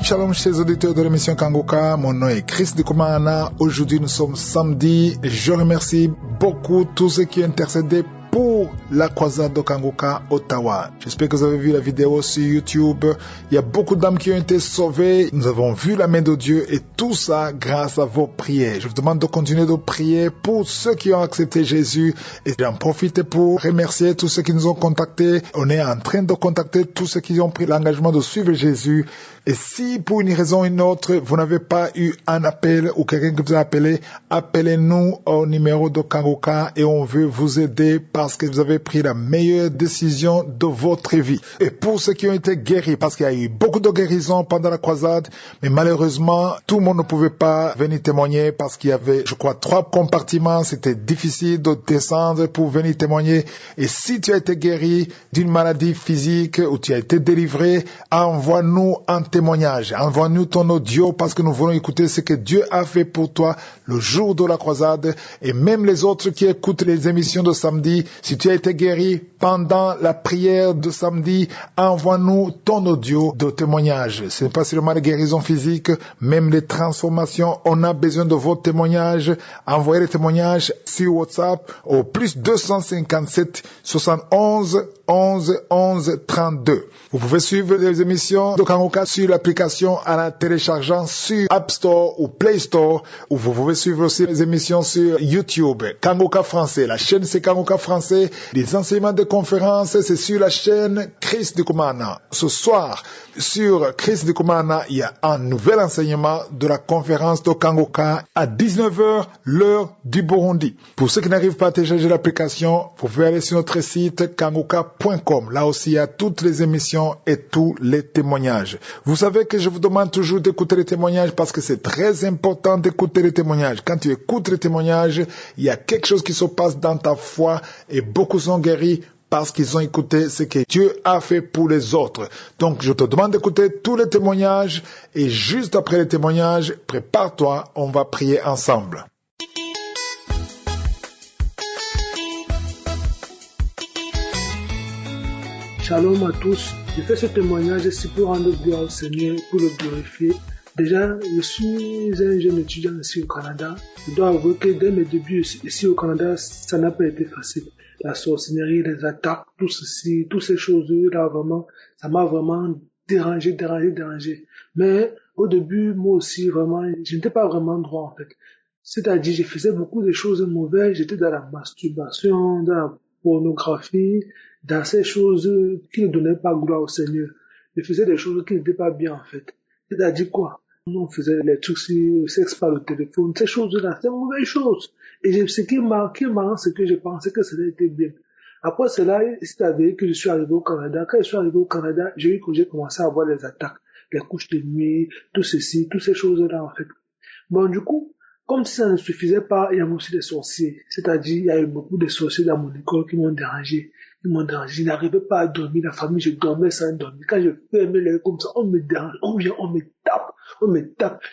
Shalom chers auditeurs de l'émission Kangoka, mon nom est Chris Ndikumana. Aujourd'hui nous sommes samedi. Je remercie beaucoup tous ceux qui ont intercédé pour la croisade de Kangoka Ottawa. J'espère que vous avez vu la vidéo sur YouTube. Il y a beaucoup d'âmes qui ont été sauvées. Nous avons vu la main de Dieu et tout ça grâce à vos prières. Je vous demande de continuer de prier pour ceux qui ont accepté Jésus et j'en profite pour remercier tous ceux qui nous ont contactés. On est en train de contacter tous ceux qui ont pris l'engagement de suivre Jésus. Et si pour une raison ou une autre, vous n'avez pas eu un appel ou quelqu'un qui vous a appelé, appelez-nous au numéro de Kangoka et on veut vous aider parce que vous avez pris la meilleure décision de votre vie. Et pour ceux qui ont été guéris, parce qu'il y a eu beaucoup de guérisons pendant la croisade, mais malheureusement, tout le monde ne pouvait pas venir témoigner parce qu'il y avait, je crois, 3 compartiments. C'était difficile de descendre pour venir témoigner. Et si tu as été guéri d'une maladie physique ou tu as été délivré, envoie-nous un témoignage. Envoie-nous ton audio parce que nous voulons écouter ce que Dieu a fait pour toi le jour de la croisade. Et même les autres qui écoutent les émissions de samedi, si tu as été guéri pendant la prière de samedi, envoie-nous ton audio de témoignage. Ce n'est pas seulement les guérisons physiques, même les transformations. On a besoin de vos témoignages. Envoyez les témoignages sur WhatsApp au plus 257 71 11 11 32. Vous pouvez suivre les émissions de Kangoka sur l'application en la téléchargeant sur App Store ou Play Store, ou vous pouvez suivre aussi les émissions sur YouTube. Kangoka français, la chaîne c'est Kangoka français. Les enseignements de conférences, c'est sur la chaîne Chris Ndikumana. Ce soir, sur Chris Ndikumana, il y a un nouvel enseignement de la conférence de Kangoka à 19h, l'heure du Burundi. Pour ceux qui n'arrivent pas à télécharger l'application, vous pouvez aller sur notre site kangoka.com. Là aussi, il y a toutes les émissions et tous les témoignages. Vous savez que je vous demande toujours d'écouter les témoignages parce que c'est très important d'écouter les témoignages. Quand tu écoutes les témoignages, il y a quelque chose qui se passe dans ta foi et beaucoup sont guéris parce qu'ils ont écouté ce que Dieu a fait pour les autres. Donc, je te demande d'écouter tous les témoignages et juste après les témoignages, prépare-toi, on va prier ensemble. Shalom à tous. Je fais ce témoignage ici pour rendre gloire au Seigneur, pour le glorifier. Déjà, je suis un jeune étudiant ici au Canada. Je dois avouer que dès mes débuts ici au Canada, ça n'a pas été facile. La sorcellerie, les attaques, tout ceci, toutes ces choses-là, vraiment, ça m'a vraiment dérangé. Mais au début, moi aussi, vraiment, je n'étais pas vraiment droit en fait. C'est-à-dire, je faisais beaucoup de choses mauvaises. J'étais dans la masturbation, dans la pornographie, dans ces choses qui ne donnaient pas gloire au Seigneur. Je faisais des choses qui n'étaient pas bien en fait. C'est-à-dire quoi? On faisait les trucs sur le sexe par le téléphone, ces choses-là, c'est une mauvaise chose. Et ce qui est marrant, c'est que je pensais que ça était bien. Après cela, c'est avéré que je suis arrivé au Canada. Quand je suis arrivé au Canada, j'ai commencé à avoir les attaques, les couches de nuit, tout ceci, toutes ces choses-là en fait. Bon, du coup, comme si ça ne suffisait pas, il y a aussi des sorciers. C'est-à-dire, il y a eu beaucoup de sorciers dans mon école qui m'ont dérangé. Je n'arrivais pas à dormir. La famille, je dormais sans dormir. Quand je fermais l'œil comme ça, on me dérange, on vient, on me tape.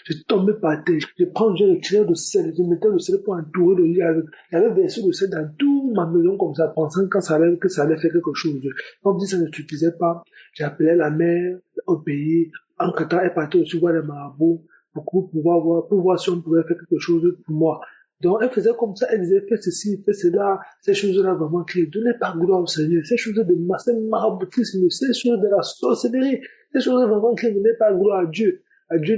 Je tombais par terre. Je retirais le sel. Je mettais le sel pour entourer le lit avec. Il y avait versé le sel dans toute ma maison comme ça, pensant que ça allait faire quelque chose. Comme si ça ne suffisait pas, j'appelais la mère au pays. Entre-temps, elle partait aussi voir les marabouts pour voir si on pouvait faire quelque chose pour moi. Donc, elle faisait comme ça, elle disait, fais ceci, fais cela, ces choses-là vraiment qui ne donnaient pas gloire au Seigneur, ces choses de maraboutisme, ces choses de la sorcellerie, ces choses vraiment qui ne donnaient pas gloire à Dieu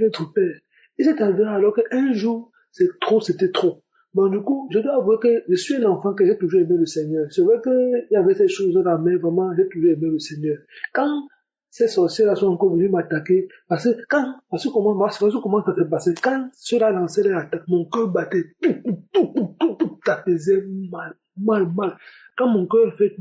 notre Père. Et c'est avéré alors qu'un jour, c'était trop. Bon, du coup, je dois avouer que je suis un enfant que j'ai toujours aimé le Seigneur. C'est vrai qu'il y avait ces choses-là, mais vraiment, j'ai toujours aimé le Seigneur. Quand ces sorciers-là sont encore venus m'attaquer, parce que comment ça s'est passé, quand ceux-là lançaient leur attaque, mon cœur battait, ça faisait mal. Quand mon cœur fait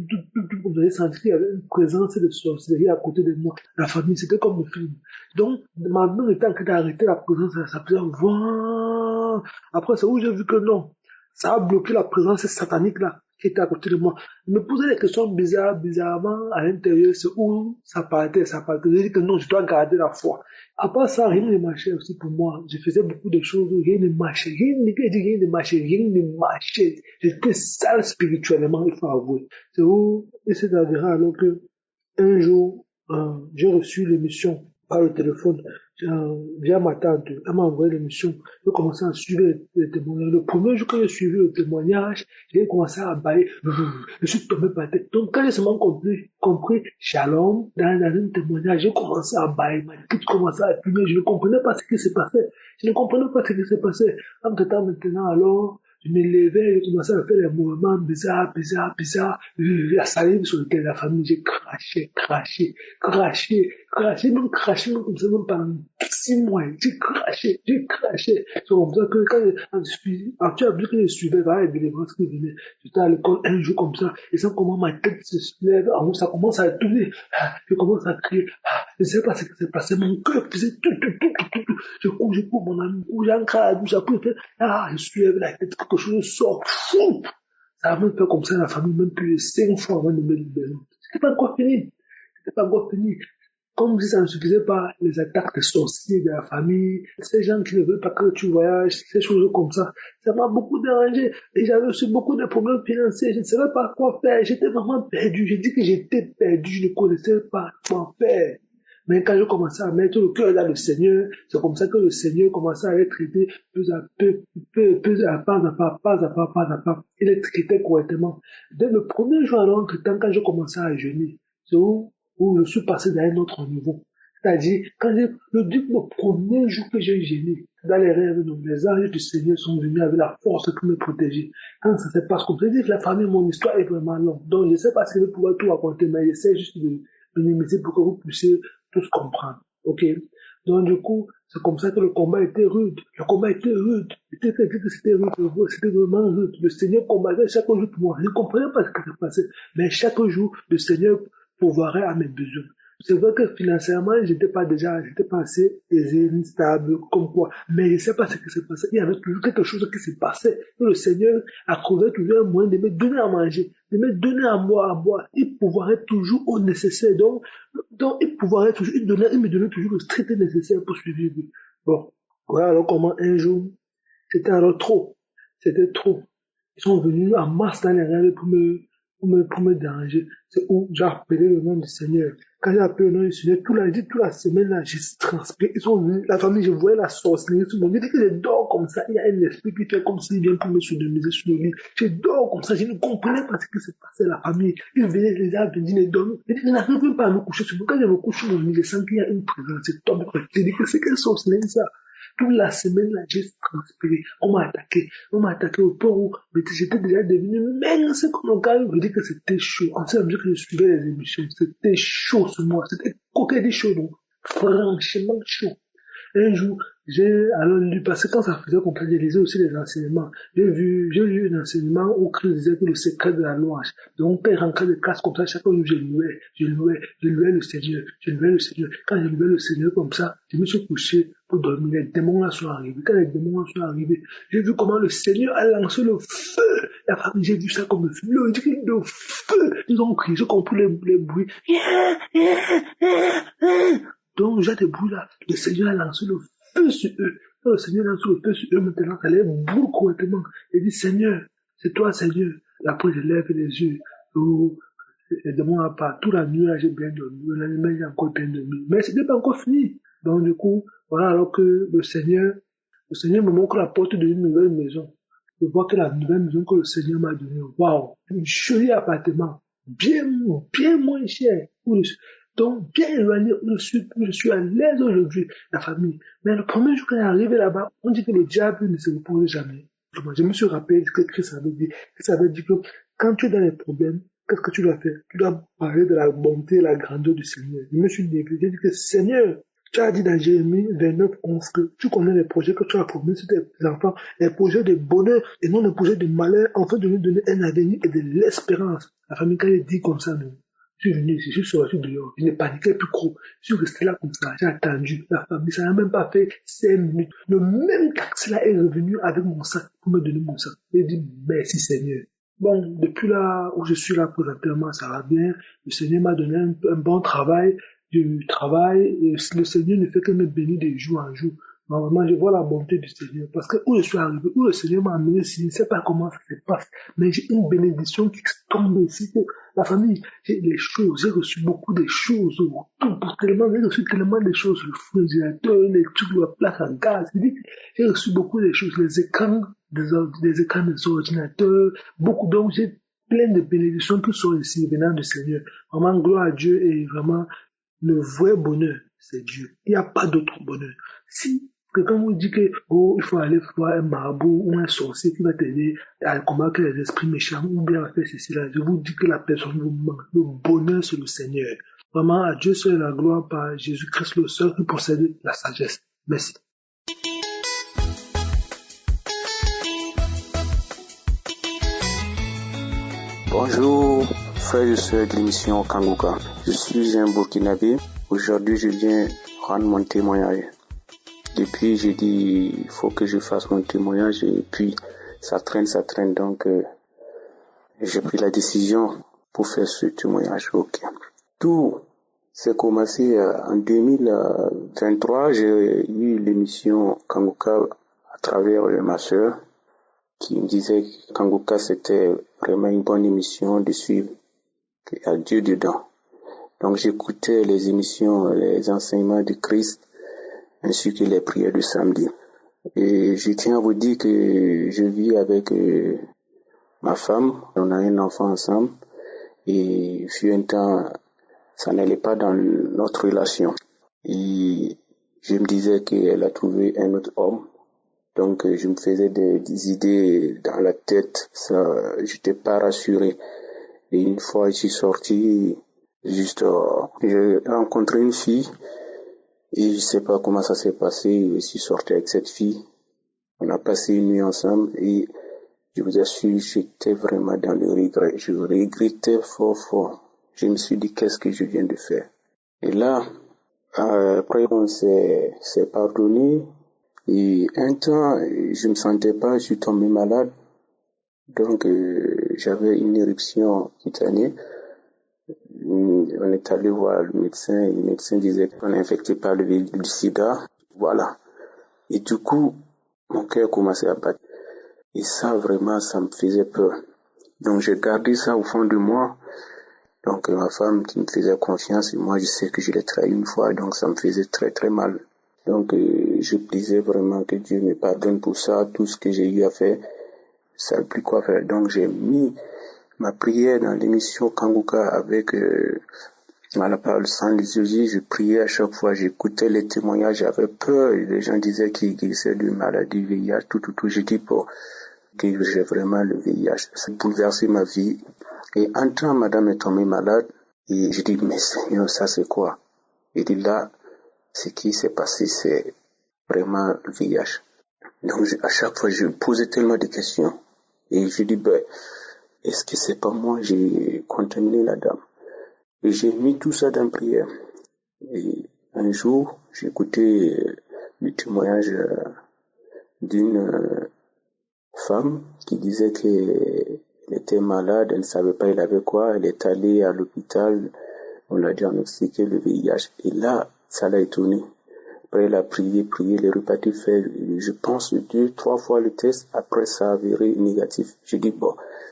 vous avez senti qu'il y avait une présence de sorcellerie à côté de moi. La famille, c'était comme le film. Donc, ma main était en train d'arrêter la présence, ça faisait voir. Après, c'est où j'ai vu que non. Ça a bloqué la présence satanique-là qui était à côté de moi. Je me posais des questions bizarrement à l'intérieur, c'est où ça partait. J'ai dit que non, je dois garder la foi. À part ça, rien ne marchait aussi pour moi. Je faisais beaucoup de choses, rien ne marchait. Rien ne marchait. J'étais sale spirituellement, il faut avouer. C'est où, et c'est avéré alors que un jour, j'ai reçu l'émission par le téléphone, via ma tante. Elle m'a envoyé l'émission. J'ai commencé à suivre les témoignages. Le premier jour que j'ai suivi le témoignage, j'ai commencé à bailler. Je suis tombé par terre. Donc, quand j'ai seulement compris Shalom, dans un témoignage, j'ai commencé à bailler. Ma tête commençait à fumer. Je ne comprenais pas ce qui se passait. Je ne comprenais pas ce qui se passait. En tout temps, maintenant, alors, je me levais, je commençais à faire des mouvements bizarres. La salive sur lequel la famille, j'ai craché, même craché, même comme ça, même pendant 6 mois, j'ai craché. C'est comme ça que tu as vu que je suivais, les délivrances qui venaient, j'étais à l'école un jour comme ça, et ça comment ma tête se lève, en haut, ça commence à tourner, je commence à crier, je ne sais pas ce qui s'est passé, mon cœur faisait tout. Je cours, mon ami, j'entre à la bouche, après, je soulève la tête, quelque chose sort, fou! Ça a même fait comme ça, la famille, même plus de 5 fois avant de me libérer. C'était pas encore fini. Comme si ça ne suffisait pas, les attaques des sorciers de la famille, ces gens qui ne veulent pas que tu voyages, ces choses comme ça m'a beaucoup dérangé. Et j'avais aussi beaucoup de problèmes financiers, je ne savais pas quoi faire, j'étais vraiment perdu. J'ai dit que j'étais perdu, je ne connaissais pas quoi faire. Mais quand je commençais à mettre le cœur dans le Seigneur, c'est comme ça que le Seigneur commençait à être traité peu à peu, pas à pas. Il est traité correctement. Dès le premier jour, alors, quand je commençais à jeûner, c'est où je suis passé dans un autre niveau. C'est-à-dire, le premier jour que j'ai gêné, dans les rêves, les anges du Seigneur sont venus avec la force pour me protéger. Quand ça se passe comme ça, je dis que la famille, mon histoire est vraiment longue. Donc, je ne sais pas si je vais pouvoir tout raconter, mais j'essaie juste de minimiser pour que vous puissiez tous comprendre. Ok? Donc, du coup, c'est comme ça que le combat était rude. C'était vraiment rude. Le Seigneur combattait chaque jour pour moi. Je ne comprenais pas ce qui se passait. Mais chaque jour, le Seigneur pourvoirait à mes besoins. C'est vrai que financièrement, j'étais pas assez aisé, ni stable, comme quoi. Mais je ne sais pas ce qui se passait. Il y avait toujours quelque chose qui se passait. Et le Seigneur a trouvé toujours un moyen de me donner à manger, de me donner à boire. Il pourvoirait toujours au nécessaire. Donc, il pourvoirait toujours, il me donnait toujours le strict nécessaire pour survivre. Bon. Voilà alors comment un jour, c'était alors trop. C'était trop. Ils sont venus en masse dans les rêves pour me déranger. C'est où j'ai appelé le nom du Seigneur. Quand j'ai appelé le nom du Seigneur, toute la semaine là, j'ai transpiré. Ils sont venus, la famille, je voyais la sorcellerie, tout le monde. J'ai dit que je dors comme ça. Il y a un esprit qui fait comme s'il vient pour me sodomiser sur le lit. Je dors comme ça. Je ne comprenais pas ce qui se passait la famille. Ils venaient, les gens venaient dormir. J'ai dit, je n'arrive même pas à me coucher sur moi. Quand je me couche sur mon lit, je sens qu'il y a une présence. C'est top. J'ai dit que c'est quelle sorcellerie ça? Toute la semaine, là, j'ai transpiré. On m'a attaqué au point où j'étais déjà devenu mince comme un gars. Je dis que c'était chaud. En fait, que je suivais les émissions, c'était chaud sur moi. C'était coquet chaud, donc. Franchement chaud. Un jour, j'ai alors lu, parce que quand ça faisait comme ça, j'ai lisé aussi les enseignements. J'ai lu un enseignement où Christ disait que le secret de la louange. Donc, quand il rentrait de classe comme ça, chaque jour, je louais le Seigneur. Quand je louais le Seigneur comme ça, je me suis couché pour dormir. Les démons là sont arrivés. Quand les démons là sont arrivés, j'ai vu comment le Seigneur a lancé le feu. La famille, j'ai vu ça comme le cri de feu. Ils ont crié, j'ai compris les bruits. Donc, j'ai des bruits là. Le Seigneur a lancé le feu sur eux. Quand le Seigneur lance le feu sur eux, maintenant, ça les brûle correctement. Il dit, Seigneur, c'est toi, Seigneur. Après, je lève les yeux. Oh, les démons n'ont pas. Toute la nuit, là, j'ai bien dormi. La nuit, j'ai encore bien dormi. Mais ce n'est pas encore fini. Donc, du coup, voilà, alors que le Seigneur me montre la porte d'une nouvelle maison. Je vois que la nouvelle maison que le Seigneur m'a donnée, waouh, un joli appartement. Bien moins cher. Donc, bien éloigné, je suis à l'aise aujourd'hui, la famille. Mais le premier jour quand il est arrivé là-bas, on dit que le diable ne se repose jamais. Je me suis rappelé ce que Christ avait dit. Christ avait dit que quand tu es dans les problèmes, qu'est-ce que tu dois faire? Tu dois parler de la bonté et la grandeur du Seigneur. Je me suis dit, j'ai dit que Seigneur, tu as dit dans Jérémie 29, 11 que tu connais les projets que tu as promis sur tes enfants, les projets de bonheur et non les projets de malheur, afin de nous donner un avenir et de l'espérance. La famille, quand elle dit comme ça, non. Je suis venu ici, je suis sorti dehors, je n'ai paniqué plus gros. Je suis resté là comme ça, j'ai attendu. La famille, ça n'a même pas fait 5 minutes. Le même taxi là est revenu avec mon sac pour me donner mon sac. J'ai dit merci Seigneur. Bon, depuis là où je suis là présentement, ça va bien. Le Seigneur m'a donné un bon travail. Du travail, et le Seigneur ne fait que me bénir de jour en jour. Normalement, je vois la bonté du Seigneur. Parce que où je suis arrivé, où le Seigneur m'a amené, je ne sais pas comment ça se passe. Mais j'ai une bénédiction qui tombe ici. La famille, j'ai les choses, j'ai reçu beaucoup de choses. Tout, tellement, j'ai reçu tellement de choses. Le frigérateur, les trucs, la plaque à gaz. J'ai reçu beaucoup de choses. Les écrans, des écrans des ordinateurs, beaucoup. Donc, j'ai plein de bénédictions qui sont ici venant du Seigneur. Vraiment, gloire à Dieu et vraiment, le vrai bonheur, c'est Dieu. Il n'y a pas d'autre bonheur. Si quelqu'un vous dit que oh, il faut aller voir un marabout ou un sorcier qui va t'aider à combattre les esprits méchants ou bien à faire ceci là, je vous dis que la personne vous manque. Le bonheur, c'est le Seigneur. Vraiment, à Dieu seul la gloire par Jésus-Christ, le seul qui possède la sagesse. Merci. Bonjour, frères et sœurs de l'émission Kanguka. Je suis un Burkinabé. Aujourd'hui, je viens rendre mon témoignage. Depuis, j'ai dit, il faut que je fasse mon témoignage et puis ça traîne. Donc, j'ai pris la décision pour faire ce témoignage. Ok. Tout s'est commencé en 2023. J'ai eu l'émission Kanguka à travers ma sœur qui me disait que Kanguka c'était vraiment une bonne émission de suivre, qu'il y a Dieu dedans. Donc j'écoutais les émissions, les enseignements de Christ, ainsi que les prières du samedi. Et je tiens à vous dire que je vis avec ma femme, on a un enfant ensemble, et fut un temps, ça n'allait pas dans notre relation. Et je me disais qu'elle a trouvé un autre homme. Donc, je me faisais des idées dans la tête, ça, j'étais pas rassuré. Et une fois, je suis sorti, j'ai rencontré une fille, et je sais pas comment ça s'est passé, je suis sorti avec cette fille. On a passé une nuit ensemble, et je vous assure, j'étais vraiment dans le regret. Je regrettais fort. Je me suis dit, qu'est-ce que je viens de faire? Et là, après, on s'est pardonné. Et un temps, je me sentais pas, je suis tombé malade. Donc, j'avais une éruption cutanée. On est allé voir le médecin et le médecin disait qu'on est infecté par le sida. Voilà. Et du coup, mon cœur commençait à battre. Et ça, vraiment, ça me faisait peur. Donc, j'ai gardé ça au fond de moi. Donc, ma femme qui me faisait confiance, et moi, je sais que je l'ai trahi une fois, donc ça me faisait très mal. Donc, je disais vraiment que Dieu me pardonne pour ça, tout ce que j'ai eu à faire, ça n'a plus quoi faire. Donc, j'ai mis ma prière dans l'émission Kanguka avec la parole sans les yeux. Je priais à chaque fois, j'écoutais les témoignages, j'avais peur. Les gens disaient qu'ils guérissaient de maladie, VIH, tout. Je dis que j'ai vraiment le VIH. Ça a bouleversé ma vie. Et un temps, madame est tombée malade. Et je dis, mais Seigneur, ça c'est quoi? Et dit là, ce qui s'est passé, c'est vraiment le VIH. Donc, à chaque fois, je posais tellement de questions. Et je dis, est-ce que c'est pas moi, j'ai contaminé la dame? Et j'ai mis tout ça dans la prière. Et un jour, j'ai écouté le témoignage d'une femme qui disait qu'elle était malade, elle ne savait pas elle avait quoi, elle est allée à l'hôpital, on l'a diagnostiqué le VIH. Et là, ça l'a étonné. Après, elle a prié, elle est repartie faire, je pense, 2-3 fois le test. Après, ça a avéré négatif. Je dis,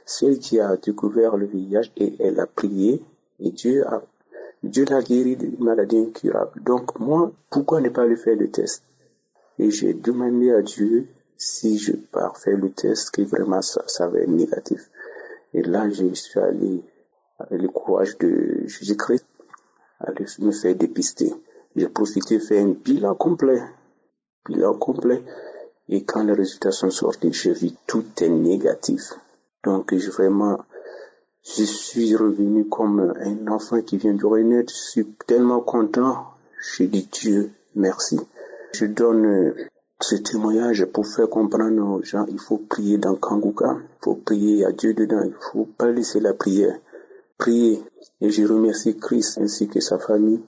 celle qui a découvert le VIH et elle a prié, et Dieu l'a guéri d'une maladie incurable. Donc, moi, pourquoi ne pas lui faire le test? Et j'ai demandé à Dieu si je pars faire le test, que vraiment ça va être négatif. Et là, je suis allé, avec le courage de Jésus-Christ, aller me faire dépister. J'ai profité de faire un bilan complet. Et quand les résultats sont sortis, j'ai vu tout est négatif. Donc, je suis revenu comme un enfant qui vient de renaître. Je suis tellement content. Je dis Dieu, merci. Je donne ce témoignage pour faire comprendre aux gens, il faut prier dans Kanguka. Il faut prier à Dieu dedans. Il faut pas laisser la prière. Prier. Et je remercie Christ ainsi que sa famille.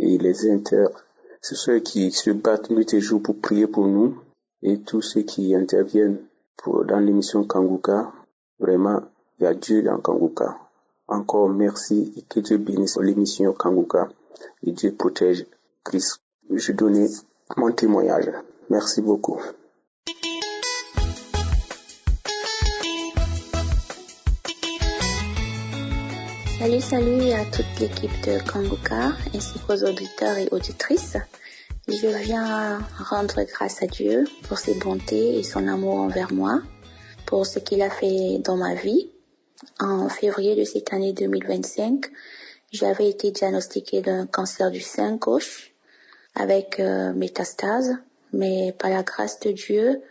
Et les c'est ceux qui se battent nuit et jour pour prier pour nous, et tous ceux qui interviennent dans l'émission Kanguka. Vraiment, il y a Dieu dans Kanguka. Encore merci et que Dieu bénisse l'émission Kanguka et Dieu protège Christ. Je donnais mon témoignage. Merci beaucoup. Salut à toute l'équipe de Kanguka ainsi qu'aux auditeurs et auditrices. Je viens rendre grâce à Dieu pour ses bontés et son amour envers moi, pour ce qu'il a fait dans ma vie. En février de cette année 2025, j'avais été diagnostiquée d'un cancer du sein gauche avec métastase, mais par la grâce de Dieu,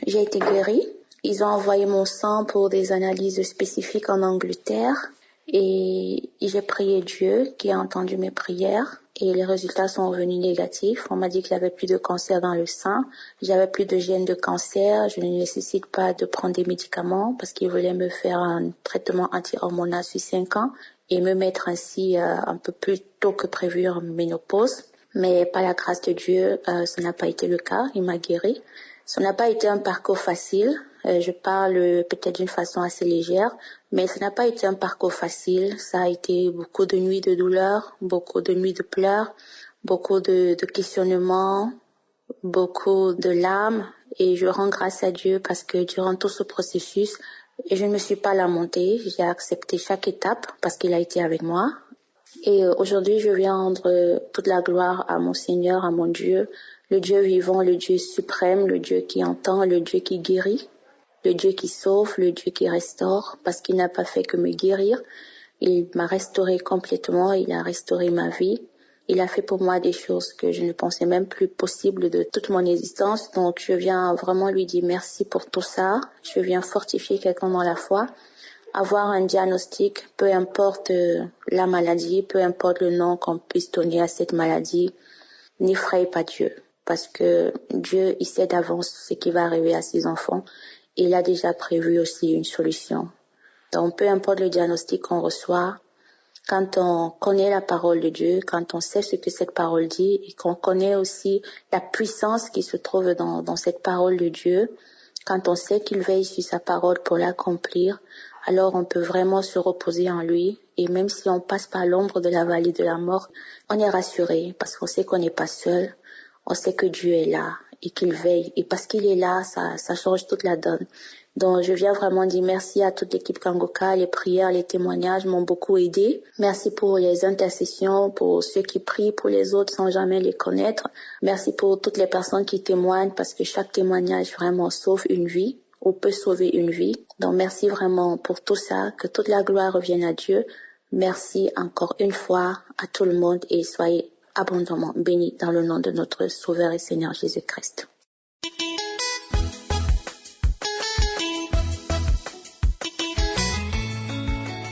j'ai été guérie. Ils ont envoyé mon sang pour des analyses spécifiques en Angleterre et j'ai prié Dieu qui a entendu mes prières et les résultats sont revenus négatifs. On m'a dit qu'il n'y avait plus de cancer dans le sein, j'avais plus de gènes de cancer, je ne nécessite pas de prendre des médicaments parce qu'ils voulaient me faire un traitement anti-hormonal sur 5 ans et me mettre ainsi un peu plus tôt que prévu en ménopause. Mais par la grâce de Dieu, ça n'a pas été le cas, il m'a guéri. Ça n'a pas été un parcours facile, je parle peut-être d'une façon assez légère, mais ça n'a pas été un parcours facile. Ça a été beaucoup de nuits de douleur, beaucoup de nuits de pleurs, beaucoup de questionnements, beaucoup de larmes. Et je rends grâce à Dieu parce que durant tout ce processus, je ne me suis pas lamentée. J'ai accepté chaque étape parce qu'il a été avec moi. Et aujourd'hui, je viens rendre toute la gloire à mon Seigneur, à mon Dieu, le Dieu vivant, le Dieu suprême, le Dieu qui entend, le Dieu qui guérit, le Dieu qui sauve, le Dieu qui restaure, parce qu'il n'a pas fait que me guérir. Il m'a restauré complètement, il a restauré ma vie. Il a fait pour moi des choses que je ne pensais même plus possibles de toute mon existence. Donc, je viens vraiment lui dire merci pour tout ça. Je viens fortifier quelqu'un dans la foi. Avoir un diagnostic, peu importe la maladie, peu importe le nom qu'on puisse donner à cette maladie, n'effraie pas Dieu. Parce que Dieu, il sait d'avance ce qui va arriver à ses enfants. Il a déjà prévu aussi une solution. Donc, peu importe le diagnostic qu'on reçoit, quand on connaît la parole de Dieu, quand on sait ce que cette parole dit et qu'on connaît aussi la puissance qui se trouve dans cette parole de Dieu, quand on sait qu'il veille sur sa parole pour l'accomplir, alors on peut vraiment se reposer en lui. Et même si on passe par l'ombre de la vallée de la mort, on est rassuré parce qu'on sait qu'on n'est pas seul. On sait que Dieu est là et qu'il veille. Et parce qu'il est là, ça change toute la donne. Donc, je viens vraiment dire merci à toute l'équipe Kanguka. Les prières, les témoignages m'ont beaucoup aidé. Merci pour les intercessions, pour ceux qui prient pour les autres sans jamais les connaître. Merci pour toutes les personnes qui témoignent parce que chaque témoignage vraiment sauve une vie ou peut sauver une vie. Donc, merci vraiment pour tout ça. Que toute la gloire revienne à Dieu. Merci encore une fois à tout le monde et soyez abondamment bénis dans le nom de notre Sauveur et Seigneur Jésus-Christ.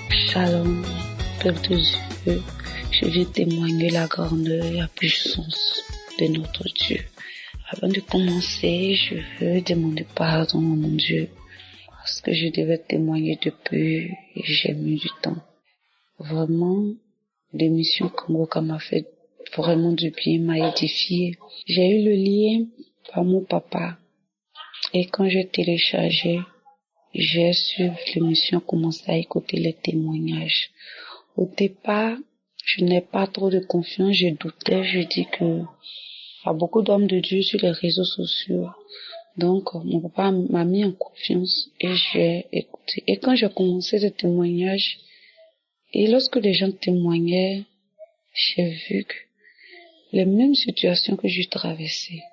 Shalom, peuple de Dieu, je viens témoigner la grandeur et la puissance de notre Dieu. Avant de commencer, je veux demander pardon à mon Dieu parce que je devais témoigner depuis et j'ai mis du temps. Vraiment, l'émission Kanguka m'a fait vraiment du bien, m'a édifié. J'ai eu le lien par mon papa et quand j'ai téléchargé, j'ai suivi l'émission, commencé à écouter les témoignages. Au départ, je n'ai pas trop de confiance, je doutais, je dis que il y a beaucoup d'hommes de Dieu sur les réseaux sociaux. Donc, mon papa m'a mis en confiance et j'ai écouté. Et quand j'ai commencé ce témoignage, et lorsque les gens témoignaient, j'ai vu que les mêmes situations que je traversais.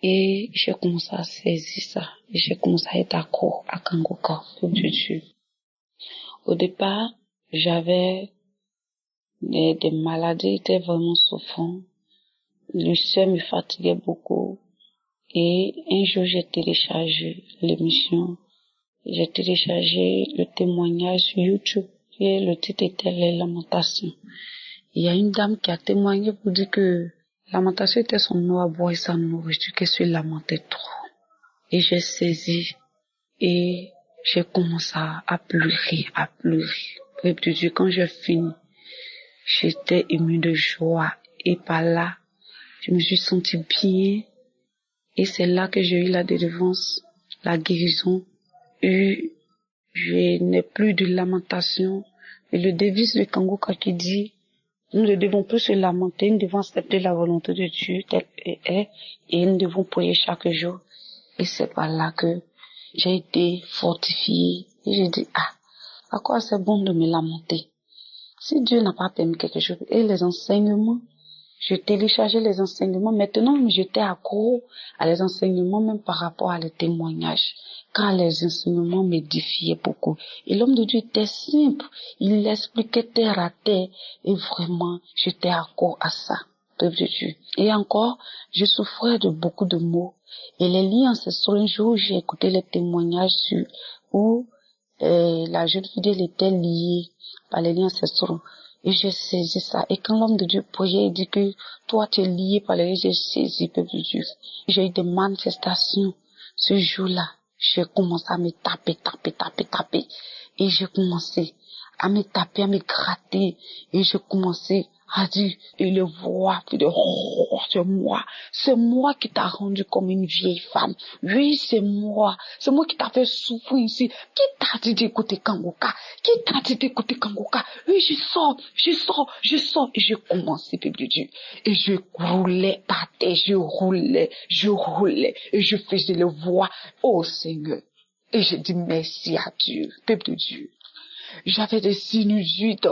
Et j'ai commencé à saisir ça. Et j'ai commencé à être accro à Kanguka, pour Dieu. Au départ, j'avais des maladies, j'étais vraiment souffrant. Le sein me fatiguait beaucoup. Et un jour, j'ai téléchargé l'émission. J'ai téléchargé le témoignage sur YouTube. Et le titre était Les Lamentations. Il y a une dame qui a témoigné pour dire que lamentation était son eau à boire et sa nourriture, qu'elle se lamentait trop. Et j'ai saisi et j'ai commencé à pleurer. Près de Dieu, quand j'ai fini, j'étais émue de joie. Et par là, je me suis sentie bien. Et c'est là que j'ai eu la délivrance, la guérison. Et je n'ai plus de lamentation. Et le devise de Kanguka qui dit, Nous ne devons plus se lamenter, nous devons accepter la volonté de Dieu telle qu'elle est et nous devons prier chaque jour. Et c'est par là que j'ai été fortifiée et j'ai dit, à quoi c'est bon de me lamenter? Si Dieu n'a pas permis quelque chose, et les enseignements, je téléchargeais les enseignements. Maintenant, j'étais accro à les enseignements, même par rapport à les témoignages, car les enseignements m'édifiaient beaucoup. Et l'homme de Dieu était simple. Il l'expliquait terre à terre. Et vraiment, j'étais accro à ça, peuple de Dieu. Et encore, je souffrais de beaucoup de maux. Et les liens, c'est sur un jour où j'ai écouté les témoignages où la jeune fille elle était liée par les liens ancestraux. Et j'ai saisi ça. Et quand l'homme de Dieu priait, il dit que toi tu es lié par les liens, j'ai saisi, peuple de Dieu. J'ai eu des manifestations. Ce jour-là, j'ai commencé à me taper. Et j'ai commencé à me taper, à me gratter. Et j'ai commencé à dire, et le voix, puis de, oh, c'est moi qui t'a rendu comme une vieille femme. Oui, c'est moi qui t'a fait souffrir ici. Qui t'a dit d'écouter Kangoka? Oui, je sors. Et j'ai commencé, peuple de Dieu. Et je roulais par terre, je roulais. Et je faisais le voix, oh Seigneur. Et j'ai dit merci à Dieu, peuple de Dieu. J'avais des sinusite.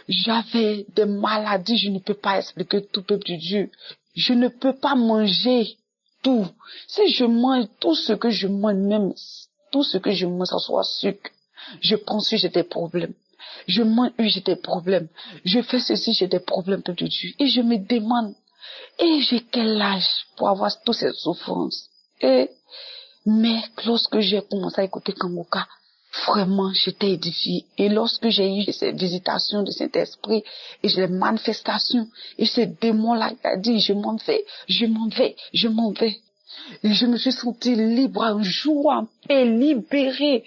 J'avais des maladies, je ne peux pas expliquer tout, peuple de Dieu. Je ne peux pas manger tout. Si je mange tout ce que je mange, même tout ce que je mange, ça soit sucre, je pense que j'ai des problèmes. Je mange, j'ai des problèmes. Je fais ceci, j'ai des problèmes, peuple de Dieu. Et je me demande, et j'ai quel âge pour avoir toutes ces souffrances? Mais lorsque j'ai commencé à écouter Kangoka, vraiment, j'étais édifiée. Et lorsque j'ai eu ces visitations de Saint-Esprit et les manifestations, et ces démons-là, il a dit, je m'en vais. Et je me suis sentie libre, un jour en paix, libérée.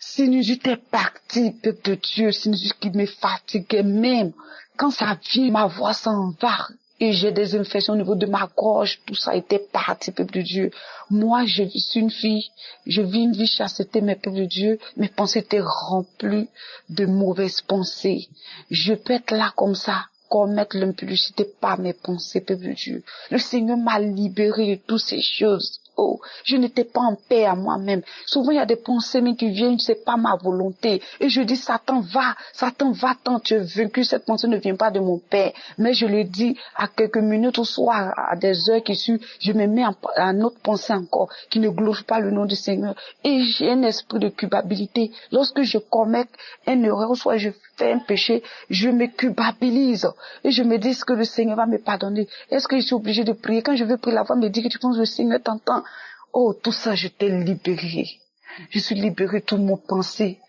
Sinusite est partie, peuple de Dieu, sinusite qui me fatiguait même. Quand ça vient, ma voix s'en va. Et j'ai des infections au niveau de ma gorge, tout ça était parti, peuple de Dieu. Moi, je suis une fille, je vis une vie chasteté, mais peuple de Dieu, mes pensées étaient remplies de mauvaises pensées. Je peux être là comme ça, commettre l'impudicité par mes pensées, peuple de Dieu. Le Seigneur m'a libéré de toutes ces choses. Oh, je n'étais pas en paix à moi-même. Souvent, il y a des pensées mais qui viennent, c'est pas ma volonté. Et je dis, Satan, va-t'en, tu es vaincu. Cette pensée ne vient pas de mon Père. Mais je le dis à quelques minutes au soir, à des heures qui suivent, je me mets à une autre pensée encore, qui ne glorifie pas le nom du Seigneur. Et j'ai un esprit de culpabilité. Lorsque je commets une erreur, ou soit je fais un péché, je me culpabilise. Et je me dis, est-ce que le Seigneur va me pardonner? Est-ce que je suis obligé de prier? Quand je veux prier, la voix me dit que tu penses que le Seigneur t'entend. Oh, tout ça, je t'ai libéré. Je suis libéré de toutes mes pensées.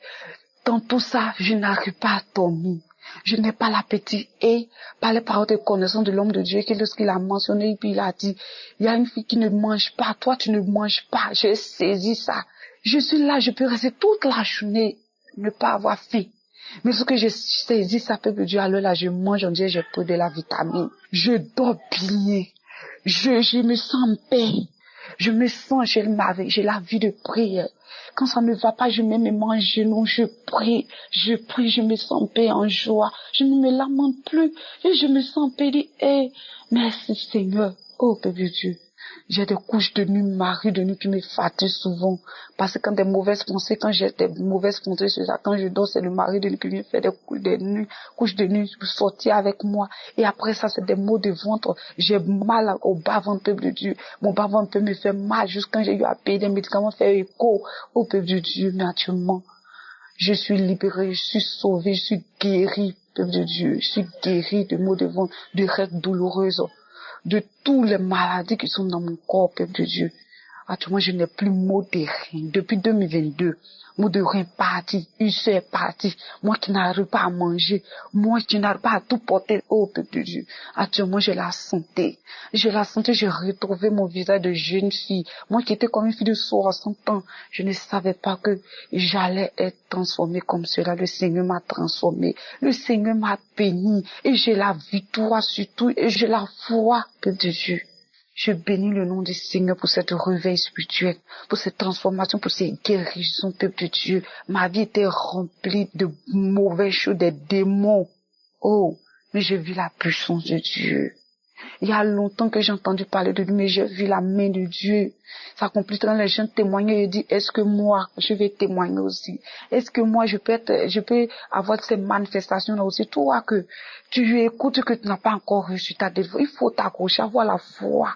Dans tout ça, je n'arrive pas à dormir. Je n'ai pas l'appétit. Et par les paroles de connaissance de l'homme de Dieu, que lorsqu'il a mentionné, puis il a dit, il y a une fille qui ne mange pas, toi tu ne manges pas. J'ai saisi ça. Je suis là, je peux rester toute la journée, ne pas avoir faim. Mais lorsque j'ai saisi ça, peuple de Dieu, alors là, je mange, on dirait j'ai pris de la vitamine. Je dors bien. Je me sens en paix. Je me sens, j'ai la vie de prière. Quand ça ne va pas, je mets mes mains en genoux, je prie, je me sens en paix, en joie. Je ne me lamente plus et je me sens en paix. Merci Seigneur. Oh, peuple de Dieu. J'ai des couches de nuit, mari de nuit qui me fatiguent souvent. Parce que quand j'ai des mauvaises pensées, quand je dors, c'est le mari de nuit qui vient faire des couches de nuit pour sortir avec moi. Et après ça, c'est des maux de ventre. J'ai mal au bas-ventre, peuple de Dieu. Mon bas-ventre peut me faire mal jusqu'à quand j'ai eu à payer des médicaments, faire écho. Oh, peuple de Dieu, naturellement. Je suis libérée, je suis sauvée, je suis guérie, peuple de Dieu. Je suis guérie de maux de ventre, de règles douloureuses, de toutes les maladies qui sont dans mon corps, peuple de Dieu. Actuellement, je n'ai plus mot de rein. Depuis 2022, mot de rein parti, ulcère parti. Moi qui n'arrive pas à manger, moi qui n'arrive pas à tout porter, oh peuple de Dieu. Actuellement, j'ai la santé. J'ai retrouvé mon visage de jeune fille. Moi qui étais comme une fille de 60 ans, je ne savais pas que j'allais être transformée comme cela. Le Seigneur m'a transformée. Le Seigneur m'a béni. Et j'ai la victoire sur tout. Et j'ai la foi, peuple de Dieu. Je bénis le nom du Seigneur pour cette réveil spirituel, pour cette transformation, pour ces guérisons, peuple de Dieu. Ma vie était remplie de mauvaises choses, des démons. Oh, mais j'ai vu la puissance de Dieu. Il y a longtemps que j'ai entendu parler de lui, mais j'ai vu la main de Dieu s'accomplir quand les gens témoignaient. Je dis, est-ce que moi, je vais témoigner aussi? Est-ce que moi, je peux avoir ces manifestations-là aussi? Toi, que tu écoutes, que tu n'as pas encore reçu ta délivrance, il faut t'accrocher, avoir la foi.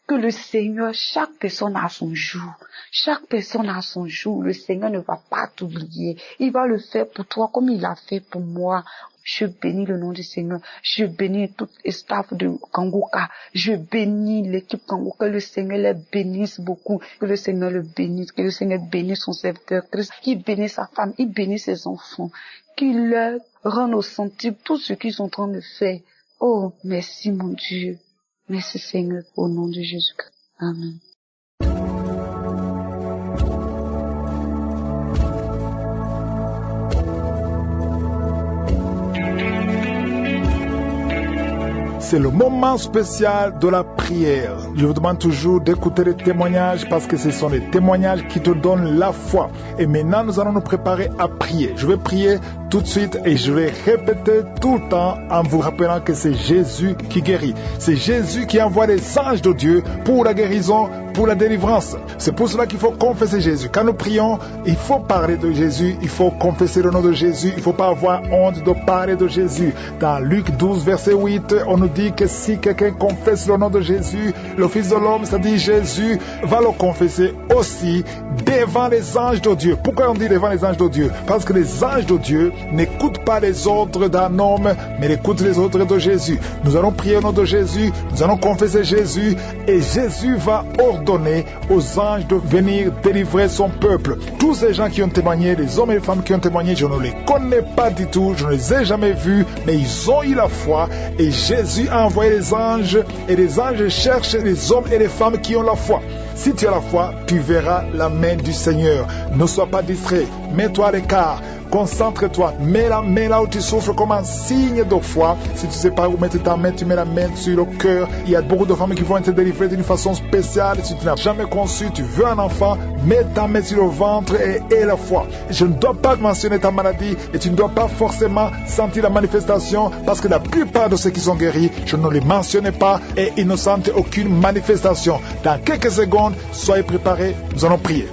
Que le Seigneur, chaque personne a son jour. Chaque personne a son jour. Le Seigneur ne va pas t'oublier. Il va le faire pour toi comme il l'a fait pour moi. Je bénis le nom du Seigneur. Je bénis tout le staff de Kanguka. Je bénis l'équipe Kanguka. Le Seigneur les bénisse beaucoup. Que le Seigneur le bénisse. Que le Seigneur bénisse son serviteur Christ. Qu'il bénisse sa femme. Il bénisse ses enfants. Qu'il leur rende au centime tout ce qu'ils sont en train de faire. Oh, merci mon Dieu. Merci Seigneur, au nom de Jésus-Christ. Amen. C'est le moment spécial de la prière. Je vous demande toujours d'écouter les témoignages parce que ce sont les témoignages qui te donnent la foi. Et maintenant, nous allons nous préparer à prier. Je vais prier tout de suite et je vais répéter tout le temps en vous rappelant que c'est Jésus qui guérit. C'est Jésus qui envoie les anges de Dieu pour la guérison, pour la délivrance. C'est pour cela qu'il faut confesser Jésus. Quand nous prions, il faut parler de Jésus, il faut confesser le nom de Jésus, il ne faut pas avoir honte de parler de Jésus. Dans Luc 12, verset 8, on nous dit que si quelqu'un confesse le nom de Jésus, le Fils de l'homme, c'est-à-dire Jésus, va le confesser aussi devant les anges de Dieu. Pourquoi on dit devant les anges de Dieu? Parce que les anges de Dieu n'écoutent pas les ordres d'un homme, mais écoutent les ordres de Jésus. Nous allons prier au nom de Jésus, nous allons confesser Jésus, et Jésus va ordonner aux anges de venir délivrer son peuple. Tous ces gens qui ont témoigné, les hommes et les femmes qui ont témoigné, je ne les connais pas du tout, je ne les ai jamais vus, mais ils ont eu la foi, et Jésus a envoyé les anges, et les anges cherchent les hommes et les femmes qui ont la foi. Si tu as la foi, tu verras la main du Seigneur. Ne sois pas distrait, mets-toi à l'écart. Concentre-toi, mets la main là où tu souffres comme un signe de foi. Si tu ne sais pas où mettre ta main, tu mets la main sur le cœur. Il y a beaucoup de femmes qui vont être délivrées d'une façon spéciale. Si tu n'as jamais conçu, tu veux un enfant, mets ta main sur le ventre et aie la foi. Je ne dois pas mentionner ta maladie et tu ne dois pas forcément sentir la manifestation parce que la plupart de ceux qui sont guéris, je ne les mentionnais pas et ils ne sentent aucune manifestation. Dans quelques secondes, soyez préparés, nous allons prier.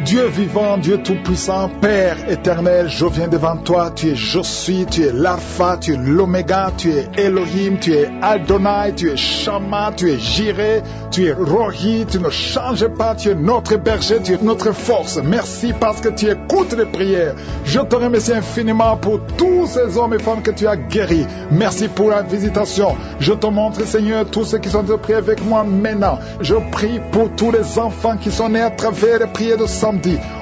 Dieu vivant, Dieu tout-puissant, Père éternel, je viens devant toi, tu es je suis, tu es l'alpha, tu es l'oméga, tu es Elohim, tu es Adonai, tu es Shama, tu es Jireh, tu es Rohi, tu ne changes pas, tu es notre berger, tu es notre force. Merci parce que tu écoutes les prières. Je te remercie infiniment pour tous ces hommes et femmes que tu as guéris. Merci pour la visitation. Je te montre, Seigneur, tous ceux qui sont de prier avec moi maintenant. Je prie pour tous les enfants qui sont nés à travers les prières de samedi.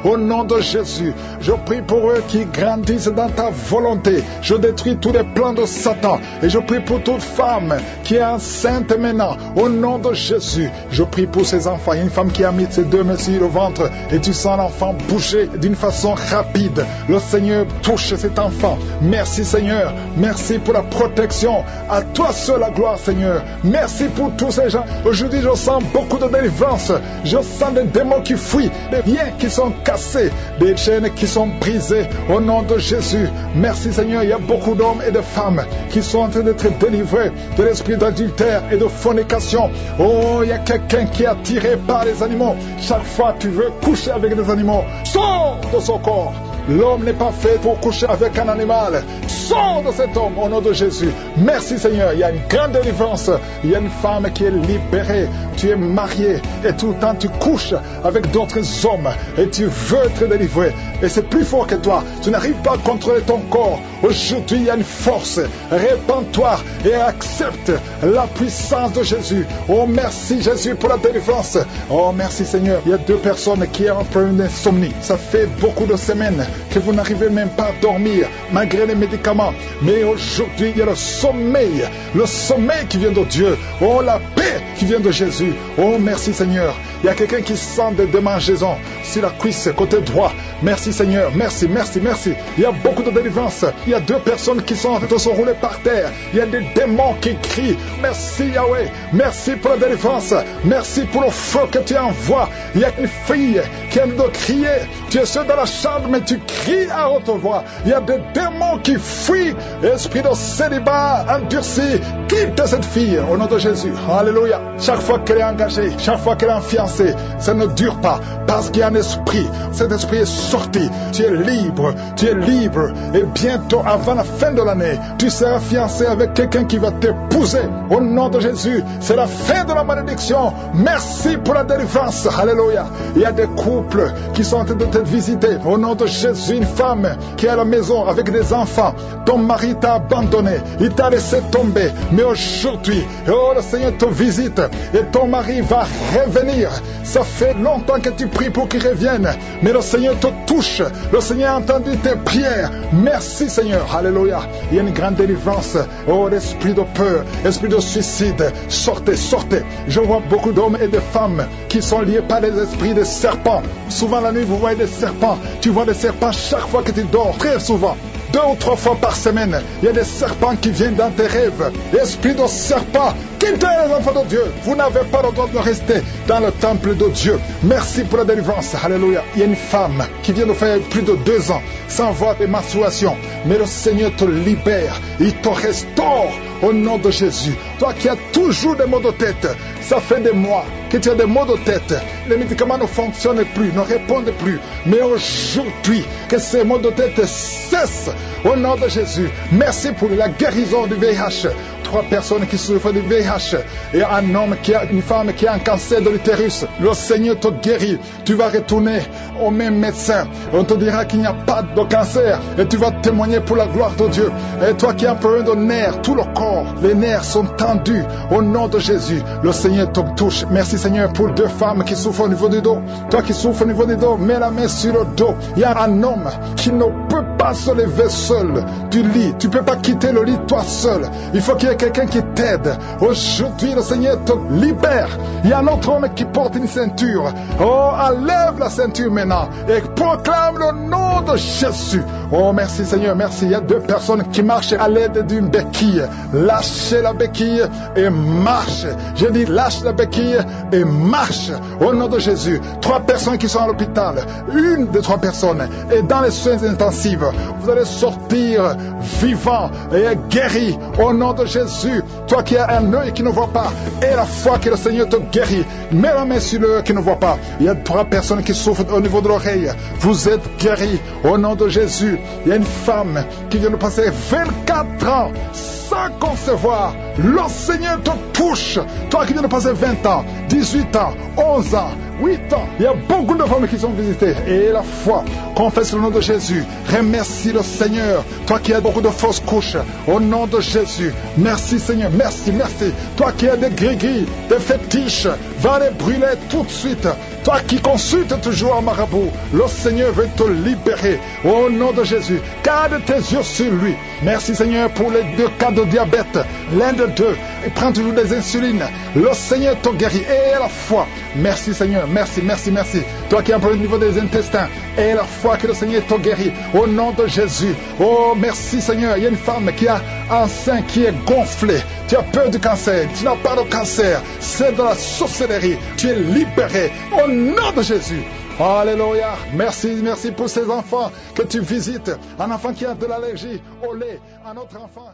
Au nom de Jésus, je prie pour eux qui grandissent dans ta volonté. Je détruis tous les plans de Satan. Et je prie pour toute femme qui est enceinte maintenant. Au nom de Jésus, je prie pour ces enfants. Il y a une femme qui a mis ses deux mains sur le ventre et tu sens l'enfant bouger d'une façon rapide. Le Seigneur touche cet enfant. Merci Seigneur. Merci pour la protection. À toi seul la gloire Seigneur. Merci pour tous ces gens. Aujourd'hui, je sens beaucoup de délivrance. Je sens des démons qui fuient, des liens qui sont cassés, des chaînes qui sont brisées au nom de Jésus. Merci Seigneur, il y a beaucoup d'hommes et de femmes qui sont en train d'être délivrés de l'esprit d'adultère et de fornication. Oh, il y a quelqu'un qui est attiré par les animaux. Chaque fois tu veux coucher avec des animaux, sors de son corps. L'homme n'est pas fait pour coucher avec un animal. Sors de cet homme au nom de Jésus. Merci Seigneur, il y a une grande délivrance. Il y a une femme qui est libérée. Tu es marié et tout le temps tu couches avec d'autres hommes et tu veux être délivré. Et c'est plus fort que toi. Tu n'arrives pas à contrôler ton corps. Aujourd'hui, il y a une force. Répands-toi et accepte la puissance de Jésus. Oh, merci Jésus pour la délivrance. Oh, merci Seigneur. Il y a 2 personnes qui ont un problème d'insomnie. Ça fait beaucoup de semaines que vous n'arrivez même pas à dormir malgré les médicaments. Mais aujourd'hui, il y a le sommeil qui vient de Dieu. Oh, la paix qui vient de Jésus. Oh, merci Seigneur. Il y a quelqu'un qui sent des démangeaisons sur la cuisse, côté droit. Merci Seigneur, merci, merci, merci. Il y a beaucoup de délivrance. Il y a 2 personnes qui sont roulées par terre. Il y a des démons qui crient. Merci Yahweh, merci pour la délivrance. Merci pour le feu que tu envoies. Il y a une fille qui a de crier. Tu es seul dans la chambre, mais tu cries à haute voix. Il y a des démons qui fuient. Esprit de célibat endurci, quitte cette fille au nom de Jésus. Alléluia. Chaque fois qu'elle est engagée, chaque fois qu'elle est fiancée, ça ne dure pas parce qu'il y a un esprit. Cet esprit est sorti. Tu es libre, tu es libre. Et bientôt, avant la fin de l'année, tu seras fiancé avec quelqu'un qui va t'épouser. Au nom de Jésus, c'est la fin de la malédiction. Merci pour la délivrance. Alléluia. Il y a des couples qui sont en train de te visiter. Au nom de Jésus, une femme qui est à la maison avec des enfants. Ton mari t'a abandonné, il t'a laissé tomber. Mais aujourd'hui, oh, le Seigneur te visite et ton mari va revenir. Ça fait longtemps que tu pries pour qu'il revienne, mais le Seigneur te touche. Le Seigneur a entendu tes prières. Merci Seigneur. Alléluia. Il y a une grande délivrance. Oh, l'esprit de peur, esprit de suicide, sortez, sortez. Je vois beaucoup d'hommes et de femmes qui sont liés par les esprits des serpents. Souvent la nuit, vous voyez des serpents. Tu vois des serpents chaque fois que tu dors, très souvent. 2 ou 3 fois par semaine, il y a des serpents qui viennent dans tes rêves. Esprit de serpent, quittez les enfants de Dieu. Vous n'avez pas le droit de rester dans le temple de Dieu. Merci pour la délivrance. Alléluia. Il y a une femme qui vient de faire plus de 2 ans sans voir des menstruations. Mais le Seigneur te libère. Il te restaure au nom de Jésus. Toi qui as toujours des maux de tête, ça fait des mois que tu as des maux de tête. Les médicaments ne fonctionnent plus, ne répondent plus. Mais aujourd'hui, que ces maux de tête cessent au nom de Jésus. Merci pour la guérison du VIH. 3 personnes qui souffrent du VIH et un homme une femme qui a un cancer de l'utérus. Le Seigneur te guérit. Tu vas retourner au même médecin. On te dira qu'il n'y a pas de cancer et tu vas témoigner pour la gloire de Dieu. Et toi qui as un problème de nerfs, tout le corps, les nerfs sont tendus au nom de Jésus. Le Seigneur te touche. Merci Seigneur pour 2 femmes qui souffrent au niveau du dos. Toi qui souffres au niveau du dos, mets la main sur le dos. Il y a un homme qui ne peut pas se lever seul du lit. Tu ne peux pas quitter le lit toi seul. Il faut qu'il y ait quelqu'un qui t'aide. Aujourd'hui, le Seigneur te libère. Il y a un autre homme qui porte une ceinture. Oh, enlève la ceinture maintenant et proclame le nom de Jésus. Oh, merci Seigneur, merci. Il y a 2 personnes qui marchent à l'aide d'une béquille. Lâchez la béquille et marche. Je dis lâche la béquille et marche au nom de Jésus. 3 personnes qui sont à l'hôpital. Une des 3 personnes est dans les soins intensifs. Vous allez sortir vivant et guéri au nom de Jésus. Toi qui as un œil qui ne voit pas et la foi que le Seigneur te guérit, mets la main sur l'œil qui ne voit pas. Il y a 3 personnes qui souffrent au niveau de l'oreille. Vous êtes guéris au nom de Jésus. Il y a une femme qui vient de passer 24 ans sans concevoir. Le Seigneur te touche. Toi qui viens de passer 20 ans, 18 ans, 11 ans, 8 ans. Il y a beaucoup de femmes qui sont visitées. Et la foi, confesse le nom de Jésus. Remercie le Seigneur. Toi qui as beaucoup de fausses couches, au nom de Jésus. Merci Seigneur, merci, merci. Toi qui as des gris-gris, des fétiches, va les brûler tout de suite. Toi qui consultes toujours un marabout, le Seigneur veut te libérer. Au nom de Jésus, garde tes yeux sur lui. Merci Seigneur pour les 2 cas de diabète. L'un de 2, prends toujours des insulines. Le Seigneur te guérit. Et la foi. Merci Seigneur, merci, merci, merci. Toi qui as un problème au niveau des intestins, et la foi que le Seigneur te guérit. Au nom de Jésus. Oh, merci Seigneur. Il y a une femme qui a un sein qui est gonflé. Tu as peur du cancer. Tu n'as pas de cancer. C'est de la sorcellerie. Tu es libéré. Au nom de Jésus. Alléluia. Merci, merci pour ces enfants que tu visites. Un enfant qui a de l'allergie au lait. Un autre enfant.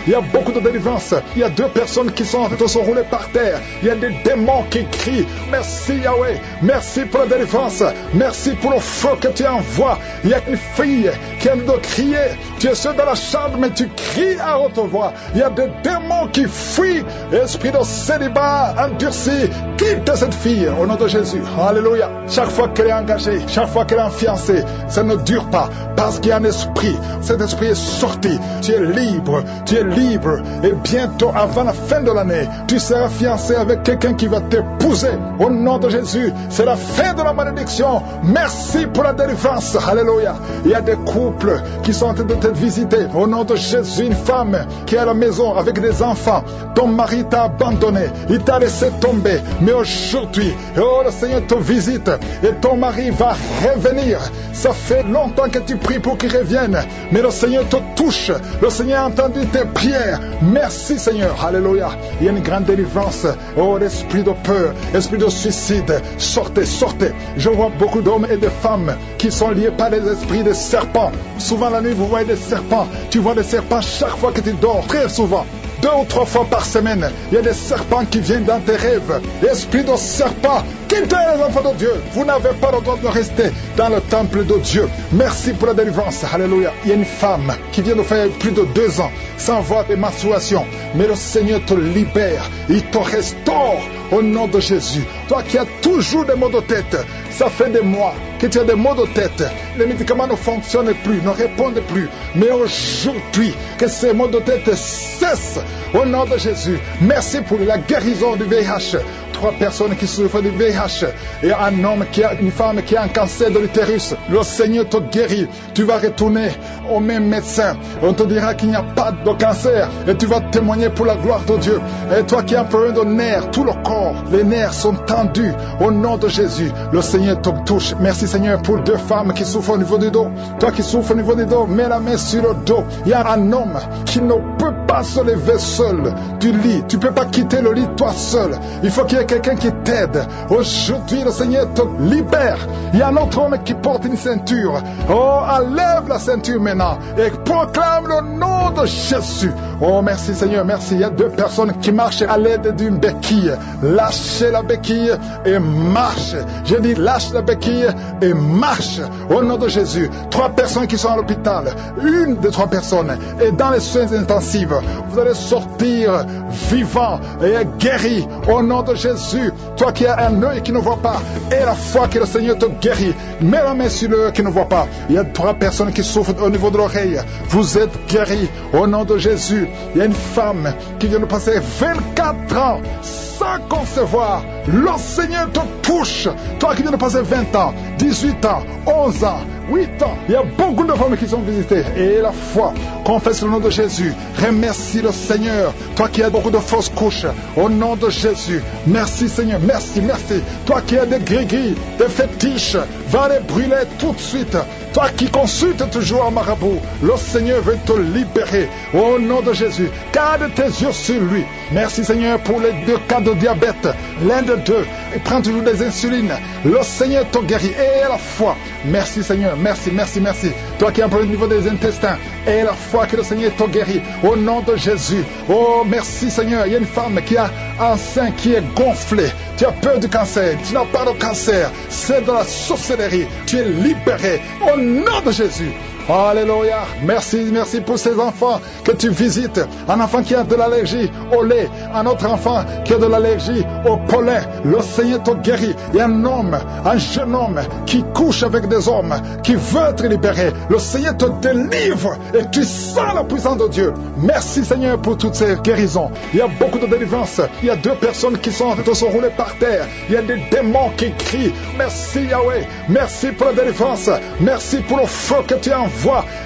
Il y a beaucoup de délivrance. Il y a 2 personnes qui sont en train de se rouler par terre. Il y a des démons qui crient. Merci Yahweh. Merci pour la délivrance. Merci pour le feu que tu envoies. Il y a une fille qui aime de crier. Tu es seul dans la chambre, mais tu cries à haute voix. Il y a des démons qui fuient. Esprit de célibat endurci, quitte cette fille au nom de Jésus. Alléluia. Chaque fois qu'elle est engagée, chaque fois qu'elle est fiancée, ça ne dure pas parce qu'il y a un esprit. Cet esprit est sorti. Tu es libre. Tu tu es libre. Et bientôt, avant la fin de l'année, tu seras fiancé avec quelqu'un qui va t'épouser. Au nom de Jésus, c'est la fin de la malédiction. Merci pour la délivrance. Alléluia. Il y a des couples qui sont en train de te visiter. Au nom de Jésus, une femme qui est à la maison avec des enfants. Ton mari t'a abandonné. Il t'a laissé tomber. Mais aujourd'hui, oh, le Seigneur te visite. Et ton mari va revenir. Ça fait longtemps que tu pries pour qu'il revienne. Mais le Seigneur te touche. Le Seigneur a entendu tes prières. Merci Seigneur. Alléluia. Il y a une grande délivrance. Oh, l'esprit de peur, esprit de suicide. Sortez, sortez. Je vois beaucoup d'hommes et de femmes qui sont liés par les esprits de serpents. Souvent la nuit, vous voyez des serpents. Tu vois des serpents chaque fois que tu dors. Très souvent. 2 ou 3 fois par semaine, il y a des serpents qui viennent dans tes rêves. Esprit de serpent, quittez les enfants de Dieu. Vous n'avez pas le droit de rester dans le temple de Dieu. Merci pour la délivrance. Alléluia. Il y a une femme qui vient de faire plus de 2 ans sans voir des menstruations. Mais le Seigneur te libère. Il te restaure au nom de Jésus. Toi qui as toujours des maux de tête, ça fait des mois que tu as des maux de tête. Les médicaments ne fonctionnent plus, ne répondent plus. Mais aujourd'hui, que ces maux de tête cessent au nom de Jésus. Merci pour la guérison du VIH. 3 personnes qui souffrent du VIH et un homme une femme qui a un cancer de l'utérus. Le Seigneur te guérit. Tu vas retourner au même médecin. On te dira qu'il n'y a pas de cancer et tu vas témoigner pour la gloire de Dieu. Et toi qui as un problème de nerfs, tout le corps, les nerfs sont tendus au nom de Jésus. Le Seigneur te touche. Merci Seigneur pour 2 femmes qui souffrent au niveau du dos. Toi qui souffres au niveau du dos, mets la main sur le dos. Il y a un homme qui ne peut pas se lever seul du lit. Tu ne peux pas quitter le lit toi seul. Il faut qu'il y ait quelqu'un qui t'aide. Aujourd'hui, le Seigneur te libère. Il y a un autre homme qui porte une ceinture. Oh, enlève la ceinture maintenant et proclame le nom de Jésus. Oh, merci Seigneur, merci. Il y a 2 personnes qui marchent à l'aide d'une béquille. Lâchez la béquille et marche. J'ai dit lâche la béquille et marche au nom de Jésus. 3 personnes qui sont à l'hôpital. Une des 3 personnes est dans les soins intensifs. Vous allez sortir vivant et guéri au nom de Jésus. Toi qui as un œil qui ne voit pas et la foi que le Seigneur te guérit, mets la main sur l'œil qui ne voit pas. Il y a 3 personnes qui souffrent au niveau de l'oreille. Vous êtes guéris au nom de Jésus. Il y a une femme qui vient de passer 24 ans sans concevoir. Le Seigneur te touche. Toi qui viens de passer 20 ans, 18 ans, 11 ans, 8 ans. Il y a beaucoup de femmes qui sont visitées. Et la foi, confesse le nom de Jésus. Remercie le Seigneur. Toi qui as beaucoup de fausses couches, au nom de Jésus. Merci Seigneur, merci, merci. Toi qui as des gris-gris, des fétiches, va les brûler tout de suite. Toi qui consultes toujours un marabout, le Seigneur veut te libérer. Au nom de Jésus, garde tes yeux sur lui. Merci Seigneur pour les 2 cas de diabète. L'un de 2, il prend toujours des insulines. Le Seigneur te guérit. Et la foi. Merci Seigneur, merci, merci, merci. Toi qui as un problème au niveau des intestins, et la foi que le Seigneur te guérit. Au nom de Jésus. Oh, merci Seigneur. Il y a une femme qui a un sein qui est gonflé. Tu as peur du cancer. Tu n'as pas de cancer. C'est de la sorcellerie. Tu es libéré. Au nom de Jésus. Alléluia. Merci, merci pour ces enfants que tu visites. Un enfant qui a de l'allergie au lait. Un autre enfant qui a de l'allergie au pollen. Le Seigneur te guérit. Il y a un homme, un jeune homme qui couche avec des hommes, qui veut être libéré. Le Seigneur te délivre et tu sens la puissance de Dieu. Merci Seigneur pour toutes ces guérisons. Il y a beaucoup de délivrance. Il y a 2 personnes qui sont en train de se rouler par terre. Il y a des démons qui crient. Merci Yahweh. Merci pour la délivrance. Merci pour le feu que tu envoies.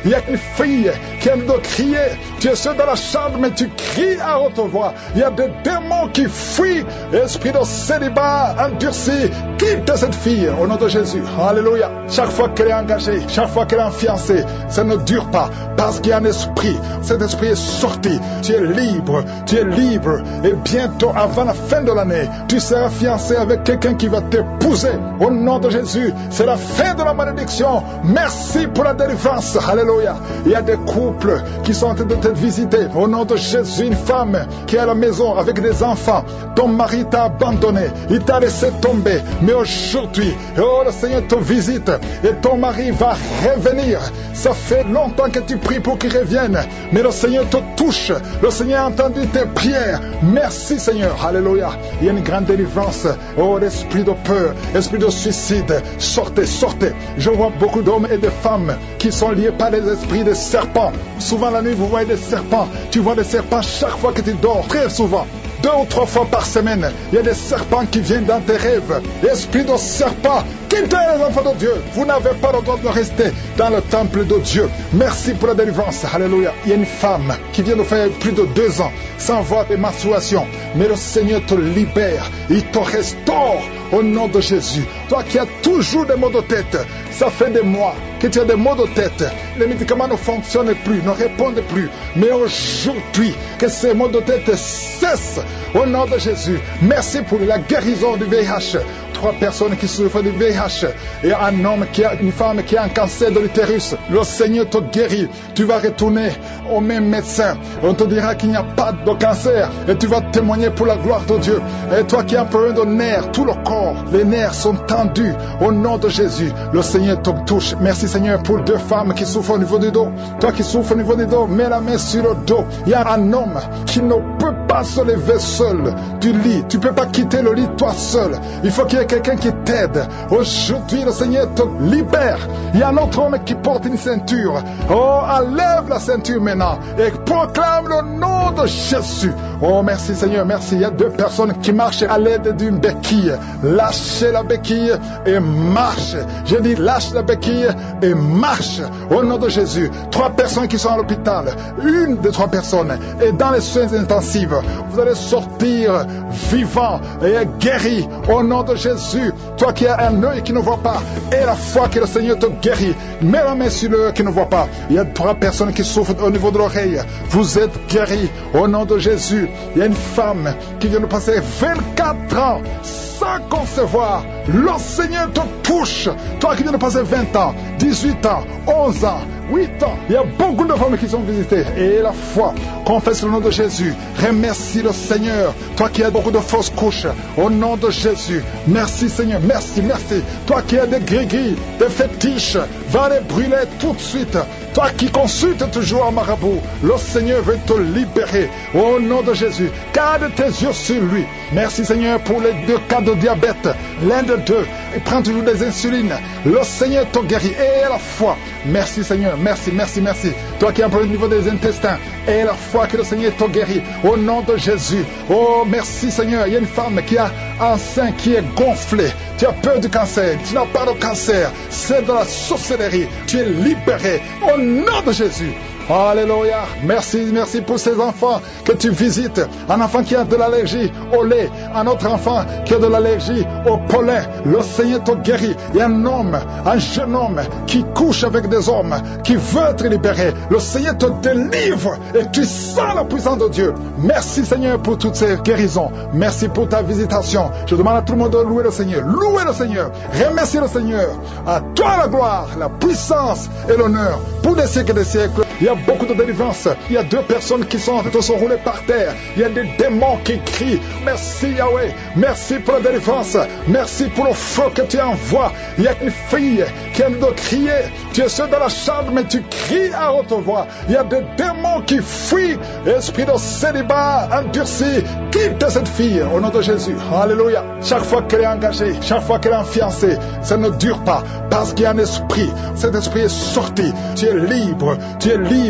Il y a une fille qui aime de crier. Tu es seul dans la chambre, mais tu cries à haute voix. Il y a des démons qui fuient. Esprit de célibat endurci, quitte cette fille au nom de Jésus. Alléluia. Chaque fois qu'elle est engagée, chaque fois qu'elle est fiancée, ça ne dure pas parce qu'il y a un esprit. Cet esprit est sorti. Tu es libre. Tu es libre. Et bientôt, avant la fin de l'année, tu seras fiancé avec quelqu'un qui va t'épouser. Au nom de Jésus, c'est la fin de la malédiction. Merci pour la délivrance. Alléluia. Il y a des couples qui sont en train de te visiter. Au nom de Jésus, une femme qui est à la maison avec des enfants. Ton mari t'a abandonné. Il t'a laissé tomber. Mais Mais aujourd'hui, oh, le Seigneur te visite et ton mari va revenir. Ça fait longtemps que tu pries pour qu'il revienne, mais le Seigneur te touche. Le Seigneur a entendu tes prières. Merci Seigneur. Alléluia. Il y a une grande délivrance. Oh, l'esprit de peur, esprit de suicide, sortez, sortez. Je vois beaucoup d'hommes et de femmes qui sont liés par les esprits de serpents. Souvent la nuit, vous voyez des serpents. Tu vois des serpents chaque fois que tu dors, très souvent. 2 ou 3 fois par semaine, il y a des serpents qui viennent dans tes rêves. Esprit de serpent, quittez les enfants de Dieu. Vous n'avez pas le droit de rester dans le temple de Dieu. Merci pour la délivrance. Alléluia. Il y a une femme qui vient de faire plus de 2 ans sans voir de menstruation. Mais le Seigneur te libère. Il te restaure au nom de Jésus. Toi qui as toujours des maux de tête, ça fait des mois que tu as des maux de tête. Les médicaments ne fonctionnent plus, ne répondent plus. Mais aujourd'hui, que ces maux de tête cessent au nom de Jésus. Merci pour la guérison du VIH. 3 personnes qui souffrent du VIH et un homme une femme qui a un cancer de l'utérus. Le Seigneur te guérit. Tu vas retourner au même médecin. On te dira qu'il n'y a pas de cancer et tu vas témoigner pour la gloire de Dieu. Et toi qui as un problème de nerfs, tout le corps, les nerfs sont tendus au nom de Jésus. Le Seigneur te touche. Merci Seigneur pour 2 femmes qui souffrent au niveau du dos. Toi qui souffres au niveau du dos, mets la main sur le dos. Il y a un homme qui ne peut pas se lever seul du lit. Tu ne peux pas quitter le lit toi seul. Il faut qu'il y ait quelqu'un qui t'aide. Aujourd'hui, le Seigneur te libère. Il y a un autre homme qui porte une ceinture. Oh, enlève la ceinture maintenant et proclame le nom de Jésus. Oh, merci Seigneur, merci. Il y a 2 personnes qui marchent à l'aide d'une béquille. Lâchez la béquille et marche. Je dis lâche la béquille et marche au nom de Jésus. 3 personnes qui sont à l'hôpital. Une des 3 personnes est dans les soins intensifs. Vous allez sortir vivant et guéri au nom de Jésus. Toi qui as un œil qui ne voit pas et la foi que le Seigneur te guérit, mets la main sur l'œil qui ne voit pas. Il y a 3 personnes qui souffrent au niveau de l'oreille. Vous êtes guéris au nom de Jésus. Il y a une femme qui vient de passer 24 ans sans concevoir. Le Seigneur te touche. Toi qui viens de passer 20 ans, 18 ans, 11 ans, 8 ans. Il y a beaucoup de femmes qui sont visitées. Et la foi, confesse le nom de Jésus. Remercie le Seigneur. Toi qui as beaucoup de fausses couches, au nom de Jésus. Merci Seigneur, merci, merci. Toi qui as des gris-gris, des fétiches, va les brûler tout de suite. Toi qui consultes toujours un marabout, le Seigneur veut te libérer. Au nom de Jésus, garde tes yeux sur lui. Merci Seigneur pour les 2 cas de diabète. L'un de 2, il prend toujours des insulines. Le Seigneur te guérit. Et la foi. Merci Seigneur, merci, merci, merci. Toi qui as un problème au niveau des intestins, et la foi que le Seigneur te guérit. Au nom de Jésus. Oh, merci Seigneur. Il y a une femme qui a un sein qui est gonflé. Tu as peur du cancer. Tu n'as pas de cancer. C'est de la sorcellerie. Tu es libéré. Au nom de Jésus. Alléluia. Merci, merci pour ces enfants que tu visites. Un enfant qui a de l'allergie au lait. Un autre enfant qui a de l'allergie au pollen. Le Seigneur te guérit. Il y a un homme, un jeune homme qui couche avec des hommes, qui veut être libéré. Le Seigneur te délivre et tu sens la puissance de Dieu. Merci Seigneur pour toutes ces guérisons. Merci pour ta visitation. Je demande à tout le monde de louer le Seigneur. Louer le Seigneur. Remercier le Seigneur. À toi la gloire, la puissance et l'honneur pour des siècles et des siècles. Il y a beaucoup de délivrance. Il y a 2 personnes qui sont en train de se rouler par terre. Il y a des démons qui crient. Merci Yahweh. Merci pour la délivrance. Merci pour le feu que tu envoies. Il y a une fille qui aime de crier. Tu es seul dans la chambre, mais tu cries à haute voix. Il y a des démons qui fuient. Esprit de célibat endurci, quitte cette fille au nom de Jésus. Alléluia. Chaque fois qu'elle est engagée, chaque fois qu'elle est fiancée, ça ne dure pas parce qu'il y a un esprit. Cet esprit est sorti. Tu es libre. Tu es libre.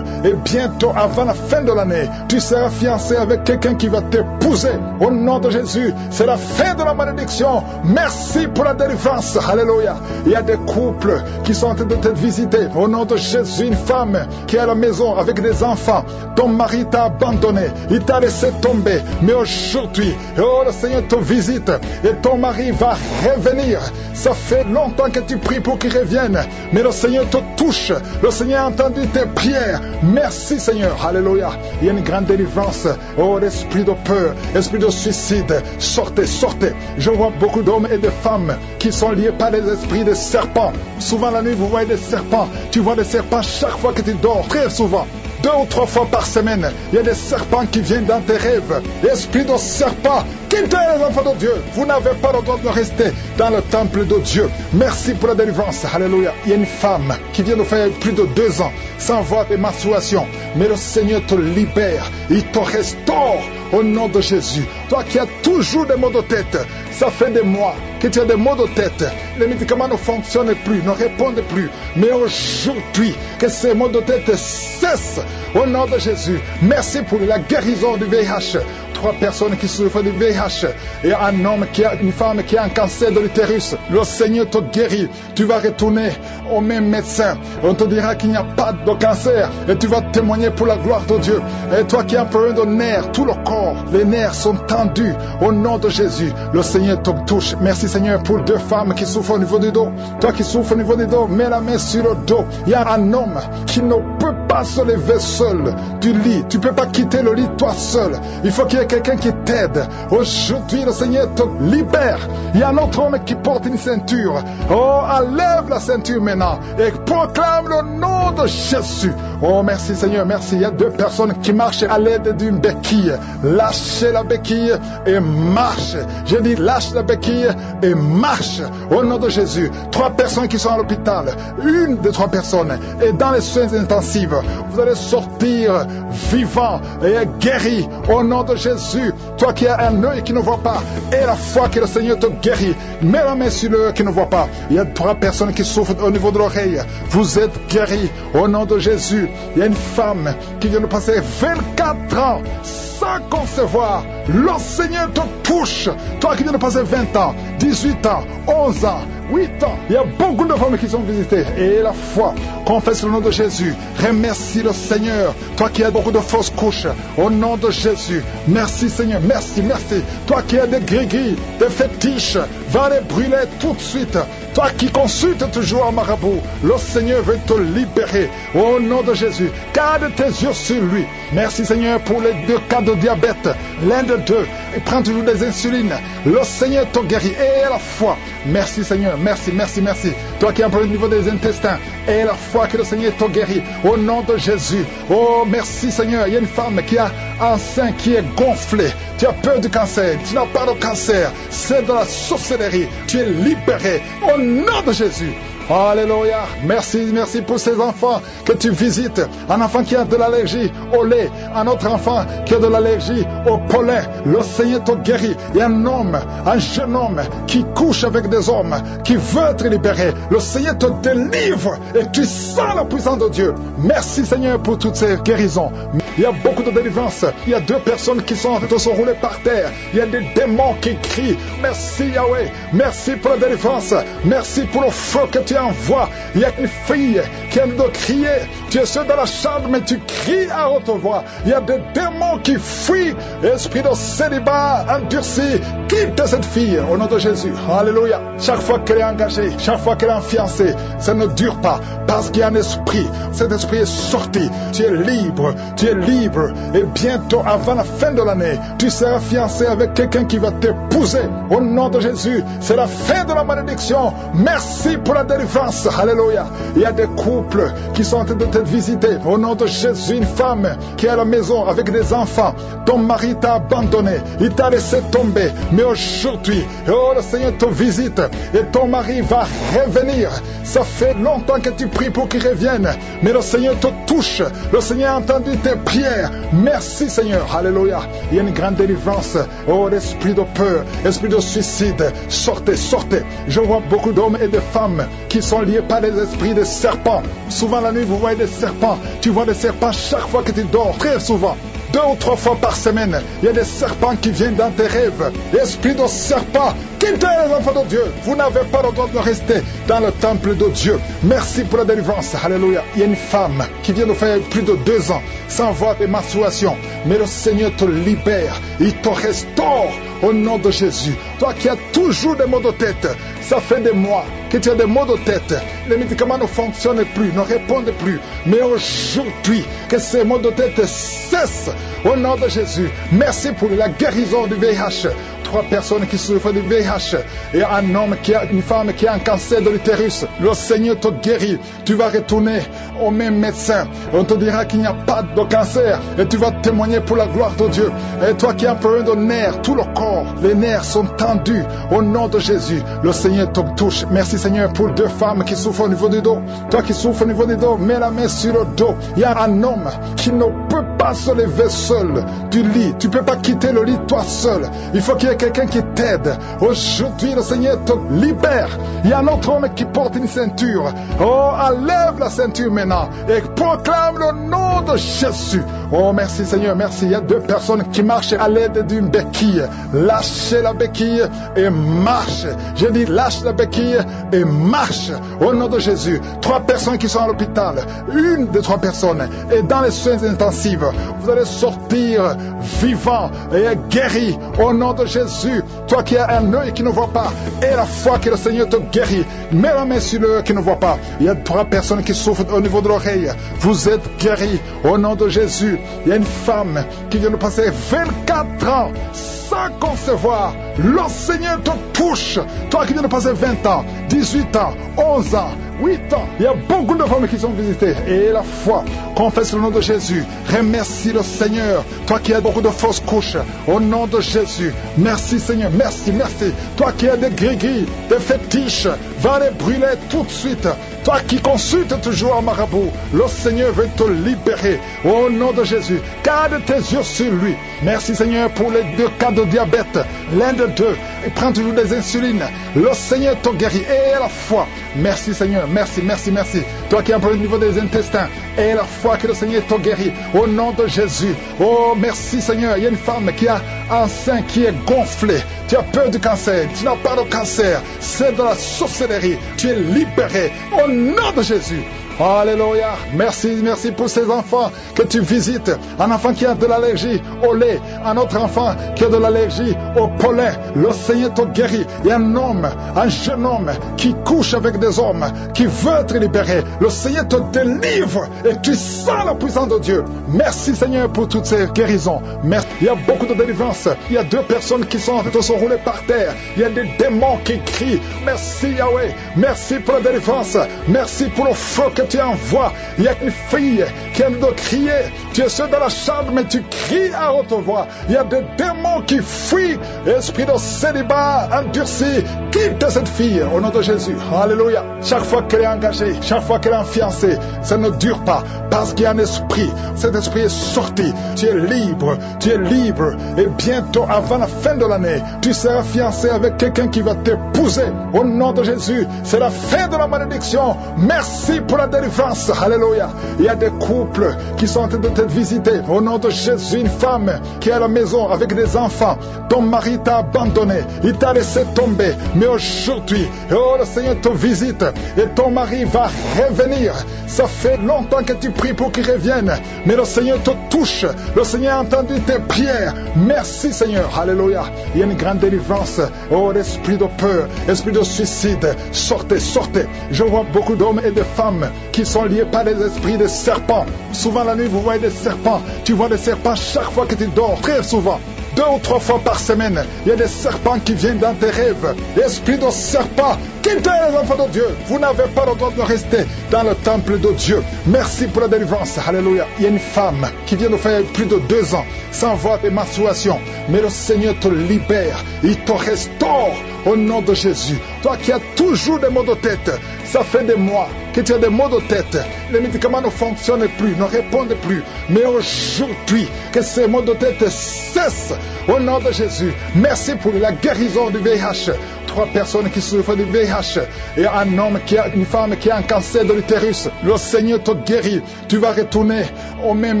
Et bientôt, avant la fin de l'année, tu seras fiancé avec quelqu'un qui va t'épouser. Au nom de Jésus, c'est la fin de la malédiction. Merci pour la délivrance. Alléluia. Il y a des couples qui sont en train de te visiter. Au nom de Jésus, une femme qui est à la maison avec des enfants. Ton mari t'a abandonné. Il t'a laissé tomber. Mais aujourd'hui, oh, le Seigneur te visite. Et ton mari va revenir. Ça fait longtemps que tu pries pour qu'il revienne. Mais le Seigneur te touche. Le Seigneur a entendu tes prières. Merci Seigneur. Alléluia. Il y a une grande délivrance. Oh, l'esprit de peur, esprit de suicide. Sortez, sortez. Je vois beaucoup d'hommes et de femmes qui sont liés par les esprits de serpents. Souvent la nuit, vous voyez des serpents. Tu vois des serpents chaque fois que tu dors. Très souvent. 2 ou 3 fois par semaine. Il y a des serpents qui viennent dans tes rêves. Esprit de serpent, quittez les enfants de Dieu. Vous n'avez pas le droit de rester dans le temple de Dieu. Merci pour la délivrance. Alléluia. Il y a une femme qui vient de faire plus de 2 ans sans voir des menstruations. Mais le Seigneur te libère. Il te restaure au nom de Jésus. Toi qui as toujours des maux de tête, ça fait des mois que tu as des maux de tête. Les médicaments ne fonctionnent plus, ne répondent plus. Mais aujourd'hui, que ces maux de tête cessent au nom de Jésus. Merci pour la guérison du VIH. 3 personnes qui souffrent du VIH et un homme une femme qui a un cancer de l'utérus. Le Seigneur te guérit. Tu vas retourner au même médecin. On te dira qu'il n'y a pas de cancer et tu vas témoigner pour la gloire de Dieu. Et toi qui as un problème de nerfs, tout le corps, les nerfs sont tendus au nom de Jésus. Le Seigneur te touche. Merci Seigneur pour 2 femmes qui souffrent au niveau du dos. Toi qui souffres au niveau du dos, mets la main sur le dos. Il y a un homme qui ne peut pas se lever seul du lit. Tu ne peux pas quitter le lit toi seul. Il faut qu'il y ait quelqu'un qui t'aide. Aujourd'hui, le Seigneur te libère. Il y a un autre homme qui porte une ceinture. Oh, enlève la ceinture maintenant et proclame le nom de Jésus. Oh, merci Seigneur, merci. Il y a 2 personnes qui marchent à l'aide d'une béquille. Lâchez la béquille et marche. Je dis lâche la béquille et marche au nom de Jésus. 3 personnes qui sont à l'hôpital. Une des 3 personnes est dans les soins intensifs. Vous allez sortir vivant et guéri au nom de Jésus. Toi qui as un œil qui ne voit pas et la foi que le Seigneur te guérit, mets la main sur l'œil qui ne voit pas. Il y a 3 personnes qui souffrent au niveau de l'oreille. Vous êtes guéris au nom de Jésus. Il y a une femme qui vient de passer 24 ans sans concevoir. Le Seigneur te touche. Toi qui viens de passer 20 ans, 18 ans, 11 ans, 8 ans. Il y a beaucoup de femmes qui sont visitées. Et la foi, confesse le nom de Jésus. Remercie le Seigneur. Toi qui as beaucoup de fausses couches, au nom de Jésus. Merci Seigneur, merci, merci. Toi qui as des gris-gris, des fétiches, va les brûler tout de suite. Toi qui consultes toujours un marabout, le Seigneur veut te libérer. Au nom de Jésus, garde tes yeux sur lui. Merci Seigneur pour les 2 cas de diabète. L'un de 2, il prend toujours des insulines. Le Seigneur te guérit. Et la foi. Merci Seigneur, merci, merci, merci. Toi qui as un problème au niveau des intestins, et la foi que le Seigneur te guérit. Au nom de Jésus. Oh, merci Seigneur. Il y a une femme qui a un sein qui est gonflé. Tu as peur du cancer. Tu n'as pas de cancer. C'est de la sorcellerie. Tu es libéré. Au nom de Jésus. Alléluia. Merci, merci pour ces enfants que tu visites. Un enfant qui a de l'allergie au lait. Un autre enfant qui a de l'allergie au pollen. Le Seigneur te guérit. Il y a un homme, un jeune homme qui couche avec des hommes, qui veut être libéré. Le Seigneur te délivre et tu sens la puissance de Dieu. Merci Seigneur pour toutes ces guérisons. Il y a beaucoup de délivrance. Il y a 2 personnes qui sont en train de se rouler par terre. Il y a des démons qui crient. Merci Yahweh. Merci pour la délivrance. Merci pour le feu que tu envoies. Il y a une fille qui aime de crier. Tu es seul dans la chambre mais tu cries à haute voix. Il y a des démons qui fuient. Esprit de célibat endurci, quitte cette fille au nom de Jésus. Alléluia. Chaque fois qu'elle est engagée, chaque fois qu'elle est fiancée, ça ne dure pas parce qu'il y a un esprit. Cet esprit est sorti. Tu es libre. Tu es libre. Et bientôt, avant la fin de l'année, tu seras fiancé avec quelqu'un qui va t'épouser. Au nom de Jésus, c'est la fin de la malédiction. Merci pour la délivrance. Alléluia. Il y a des couples qui sont en train de te visiter. Au nom de Jésus, une femme qui est à la maison avec des enfants. Ton mari t'a abandonné. Il t'a laissé tomber. Mais aujourd'hui, oh, le Seigneur te visite. Et ton mari va revenir. Ça fait longtemps que tu pries pour qu'il revienne. Mais le Seigneur te touche. Le Seigneur a entendu tes prières. Merci Seigneur. Alléluia. Il y a une grande délivrance. Oh, l'esprit de peur, esprit de suicide. Sortez, sortez. Je vois beaucoup d'hommes et de femmes qui sont liés par les esprits de serpents. Souvent la nuit, vous voyez des serpents. Tu vois des serpents chaque fois que tu dors. Très souvent. 2 ou 3 fois par semaine, il y a des serpents qui viennent dans tes rêves. Esprit de serpent, quittez les enfants de Dieu. Vous n'avez pas le droit de rester dans le temple de Dieu. Merci pour la délivrance. Alléluia. Il y a une femme qui vient de faire plus de 2 ans sans voir des menstruations. Mais le Seigneur te libère. Il te restaure au nom de Jésus. Toi qui as toujours des maux de tête, ça fait des mois que tu as des maux de tête. Les médicaments ne fonctionnent plus, ne répondent plus. Mais aujourd'hui, que ces maux de tête cessent au nom de Jésus. Merci pour la guérison du VIH. 3 personnes qui souffrent du VIH VIH. Et un homme une femme qui a un cancer de l'utérus. Le Seigneur te guérit. Tu vas retourner au même médecin. On te dira qu'il n'y a pas de cancer. Et tu vas témoigner pour la gloire de Dieu. Et toi qui as un problème de nerfs, tout le corps, les nerfs sont tendus. Au nom de Jésus, le Seigneur te touche. Merci Seigneur pour 2 femmes qui souffrent au niveau du dos. Toi qui souffres au niveau du dos, mets la main sur le dos. Il y a un homme qui ne peut pas se lever seul du lit. Tu ne peux pas quitter le lit toi seul. Il faut qu'il y ait quelqu'un qui t'aide. Aujourd'hui, le Seigneur te libère. Il y a un autre homme qui porte une ceinture. Oh, enlève la ceinture maintenant et proclame le nom de Jésus. Oh, merci Seigneur, merci. Il y a 2 personnes qui marchent à l'aide d'une béquille. Lâchez la béquille et marche. J'ai dit lâche la béquille et marche. Au nom de Jésus. 3 personnes qui sont à l'hôpital. Une des 3 personnes est dans les soins intensifs. Vous allez sortir vivant et guéri. Au nom de Jésus. Toi qui as un œil qui ne voit pas et la foi que le Seigneur te guérit. Mets la main sur l'œil qui ne voit pas. Il y a 3 personnes qui souffrent au niveau de l'oreille. Vous êtes guéris. Au nom de Jésus. Il y a une femme qui vient de passer 24 ans sans concevoir. Le Seigneur te touche. Toi qui viens de passer 20 ans, 18 ans, 11 ans, 8 ans. Il y a beaucoup de femmes qui sont visitées. Et la foi, confesse le nom de Jésus. Remercie le Seigneur. Toi qui as beaucoup de fausses couches, au nom de Jésus. Merci Seigneur, merci, merci. Toi qui as des gris-gris, des fétiches, va les brûler tout de suite. Toi qui consultes toujours un marabout, le Seigneur veut te libérer. Au nom de Jésus, garde tes yeux sur lui. Merci Seigneur pour les 2 cas de diabète. L'un de 2, il prend toujours des insulines. Le Seigneur te guérit. Et la foi. Merci Seigneur, merci, merci, merci. Toi qui as un problème au niveau des intestins. Et la foi que le Seigneur te guérit. Au nom de Jésus. Oh, merci Seigneur. Il y a une femme qui a un sein qui est gonflé. Tu as peur du cancer. Tu n'as pas de cancer. C'est de la sorcellerie. Tu es libéré. Au nom de Jésus. Alléluia. Merci, merci pour ces enfants que tu visites. Un enfant qui a de l'allergie au lait. Un autre enfant qui a de l'allergie au pollen. Le Seigneur te guérit. Il y a un homme, un jeune homme qui couche avec des hommes, qui veut être libéré. Le Seigneur te délivre et tu sens la puissance de Dieu. Merci Seigneur pour toutes ces guérisons. Merci. Il y a beaucoup de délivrance. Il y a 2 personnes qui sont roulées par terre. Il y a des démons qui crient. Merci Yahweh. Merci pour la délivrance. Merci pour le feu que tu envoies. Il y a une fille qui a de crier. Tu es seul dans la chambre, mais tu cries à haute voix. Il y a des démons qui fuient. Esprit de célibat endurci, quitte cette fille au nom de Jésus. Alléluia. Chaque fois qu'elle est engagée, chaque fois qu'elle est fiancée, ça ne dure pas parce qu'il y a un esprit. Cet esprit est sorti. Tu es libre. Tu es libre. Et bientôt, avant la fin de l'année, tu seras fiancé avec quelqu'un qui va t'épouser. Au nom de Jésus, c'est la fin de la malédiction. Merci pour la délivrance. Alléluia. Il y a des couples qui sont en train de te visiter. Au nom de Jésus, une femme qui est à la maison avec des enfants. Ton mari t'a abandonné. Il t'a laissé tomber. Mais aujourd'hui, oh, le Seigneur te visite. Et ton mari va revenir. Ça fait longtemps que tu pries pour qu'il revienne. Mais le Seigneur te touche. Le Seigneur a entendu tes prières. Merci Seigneur. Alléluia. Il y a une grande délivrance. Oh, l'esprit de peur, esprit de suicide. Sortez, sortez. Je vois beaucoup d'hommes et de femmes qui sont liés par les esprits de serpents. Souvent la nuit, vous voyez des serpents. Tu vois des serpents chaque fois que tu dors. Très souvent. 2 ou 3 fois par semaine, il y a des serpents qui viennent dans tes rêves. Esprit de serpent, quittez les enfants de Dieu. Vous n'avez pas le droit de rester dans le temple de Dieu. Merci pour la délivrance. Alléluia. Il y a une femme qui vient de faire plus de 2 ans sans voir des menstruations. Mais le Seigneur te libère. Il te restaure au nom de Jésus. Toi qui as toujours des maux de tête, ça fait des mois que tu as des maux de tête. Les médicaments ne fonctionnent plus, ne répondent plus. Mais aujourd'hui, que ces maux de tête cessent au nom de Jésus. Merci pour la guérison du VIH. 3 personnes qui souffrent du VIH et un homme une femme qui a un cancer de l'utérus. Le Seigneur te guérit. Tu vas retourner au même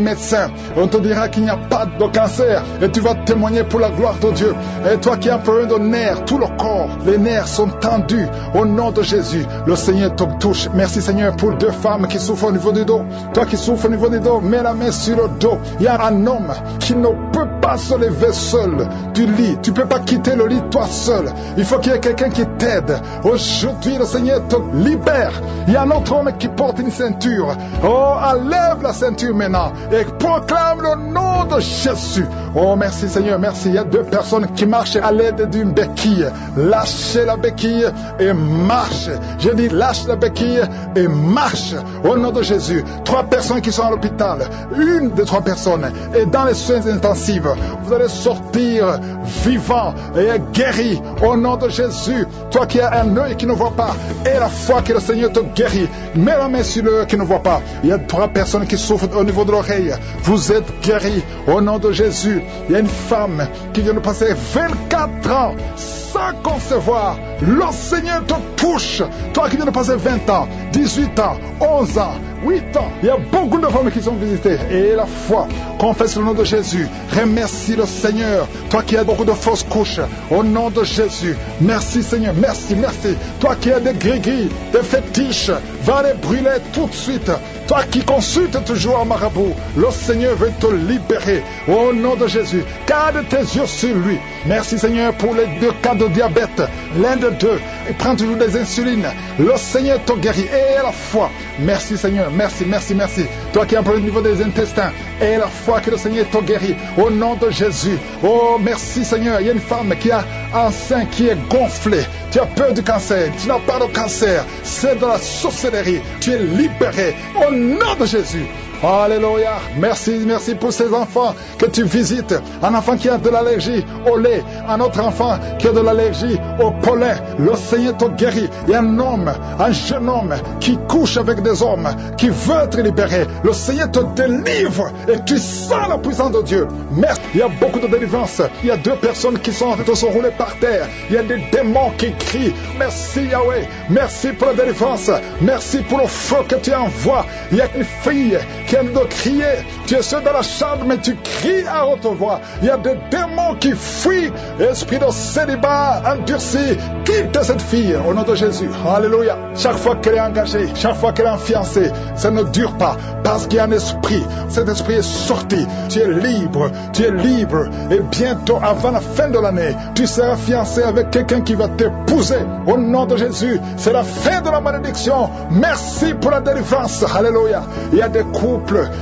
médecin. On te dira qu'il n'y a pas de cancer et tu vas témoigner pour la gloire de Dieu. Et toi qui as un problème de nerfs, tout le corps, les nerfs sont tendus au nom de Jésus. Le Seigneur te touche. Merci Seigneur pour 2 femmes qui souffrent au niveau du dos. Toi qui souffres au niveau du dos, mets la main sur le dos. Il y a un homme qui ne peut pas pas se lever seul du lit. Tu ne peux pas quitter le lit toi seul. Il faut qu'il y ait quelqu'un qui t'aide. Aujourd'hui, le Seigneur te libère. Il y a un autre homme qui porte une ceinture. Oh, enlève la ceinture maintenant et proclame le nom de Jésus. Oh, merci Seigneur, merci. Il y a 2 personnes qui marchent à l'aide d'une béquille. Lâchez la béquille et marche. Je dis lâche la béquille et marche au nom de Jésus. 3 personnes qui sont à l'hôpital. Une des 3 personnes est dans les soins intensifs. Vous allez sortir vivant et guéri au nom de Jésus. Toi qui as un œil qui ne voit pas et la foi que le Seigneur te guérit, mets la main sur l'œil qui ne voit pas. Il y a 3 personnes qui souffrent au niveau de l'oreille. Vous êtes guéris au nom de Jésus. Il y a une femme qui vient de passer 24 ans sans concevoir. Le Seigneur te touche. Toi qui viens de passer 20 ans, 18 ans, 11 ans, 8 ans. Il y a beaucoup de femmes qui sont visitées. Et la foi, confesse le nom de Jésus. Remercie le Seigneur. Toi qui as beaucoup de fausses couches, au nom de Jésus. Merci Seigneur, merci, merci. Toi qui as des gris-gris, des fétiches, va les brûler tout de suite. Toi qui consultes toujours un marabout, le Seigneur veut te libérer. Au nom de Jésus, garde tes yeux sur lui. Merci Seigneur pour les 2 cas de diabète. L'un de 2, et prends toujours des insulines. Le Seigneur te guérit. Et la foi. Merci Seigneur, merci, merci, merci. Toi qui as un problème au niveau des intestins, et la foi que le Seigneur te guérit. Au nom de Jésus. Oh, merci Seigneur. Il y a une femme qui a un sein qui est gonflé. Tu as peur du cancer. Tu n'as pas de cancer. C'est de la sorcellerie. Tu es libéré. Au nom de Jésus. Alléluia. Merci, merci pour ces enfants que tu visites. Un enfant qui a de l'allergie au lait. Un autre enfant qui a de l'allergie au pollen. Le Seigneur te guérit. Il y a un homme, un jeune homme qui couche avec des hommes, qui veut être libéré. Le Seigneur te délivre et tu sens la puissance de Dieu. Merci. Il y a beaucoup de délivrance. Il y a 2 personnes qui sont en train de se rouler par terre. Il y a des démons qui crient. Merci Yahweh. Merci pour la délivrance. Merci pour le feu que tu envoies. Il y a une fille qui aime de crier. Tu es seul dans la chambre, mais tu cries à haute voix. Il y a des démons qui fuient. Esprit de célibat endurci, quitte cette fille au nom de Jésus. Alléluia. Chaque fois qu'elle est engagée, chaque fois qu'elle est fiancée, ça ne dure pas parce qu'il y a un esprit. Cet esprit est sorti. Tu es libre. Tu es libre. Et bientôt, avant la fin de l'année, tu seras fiancé avec quelqu'un qui va t'épouser. Au nom de Jésus, c'est la fin de la malédiction. Merci pour la délivrance. Alléluia. Il y a des couples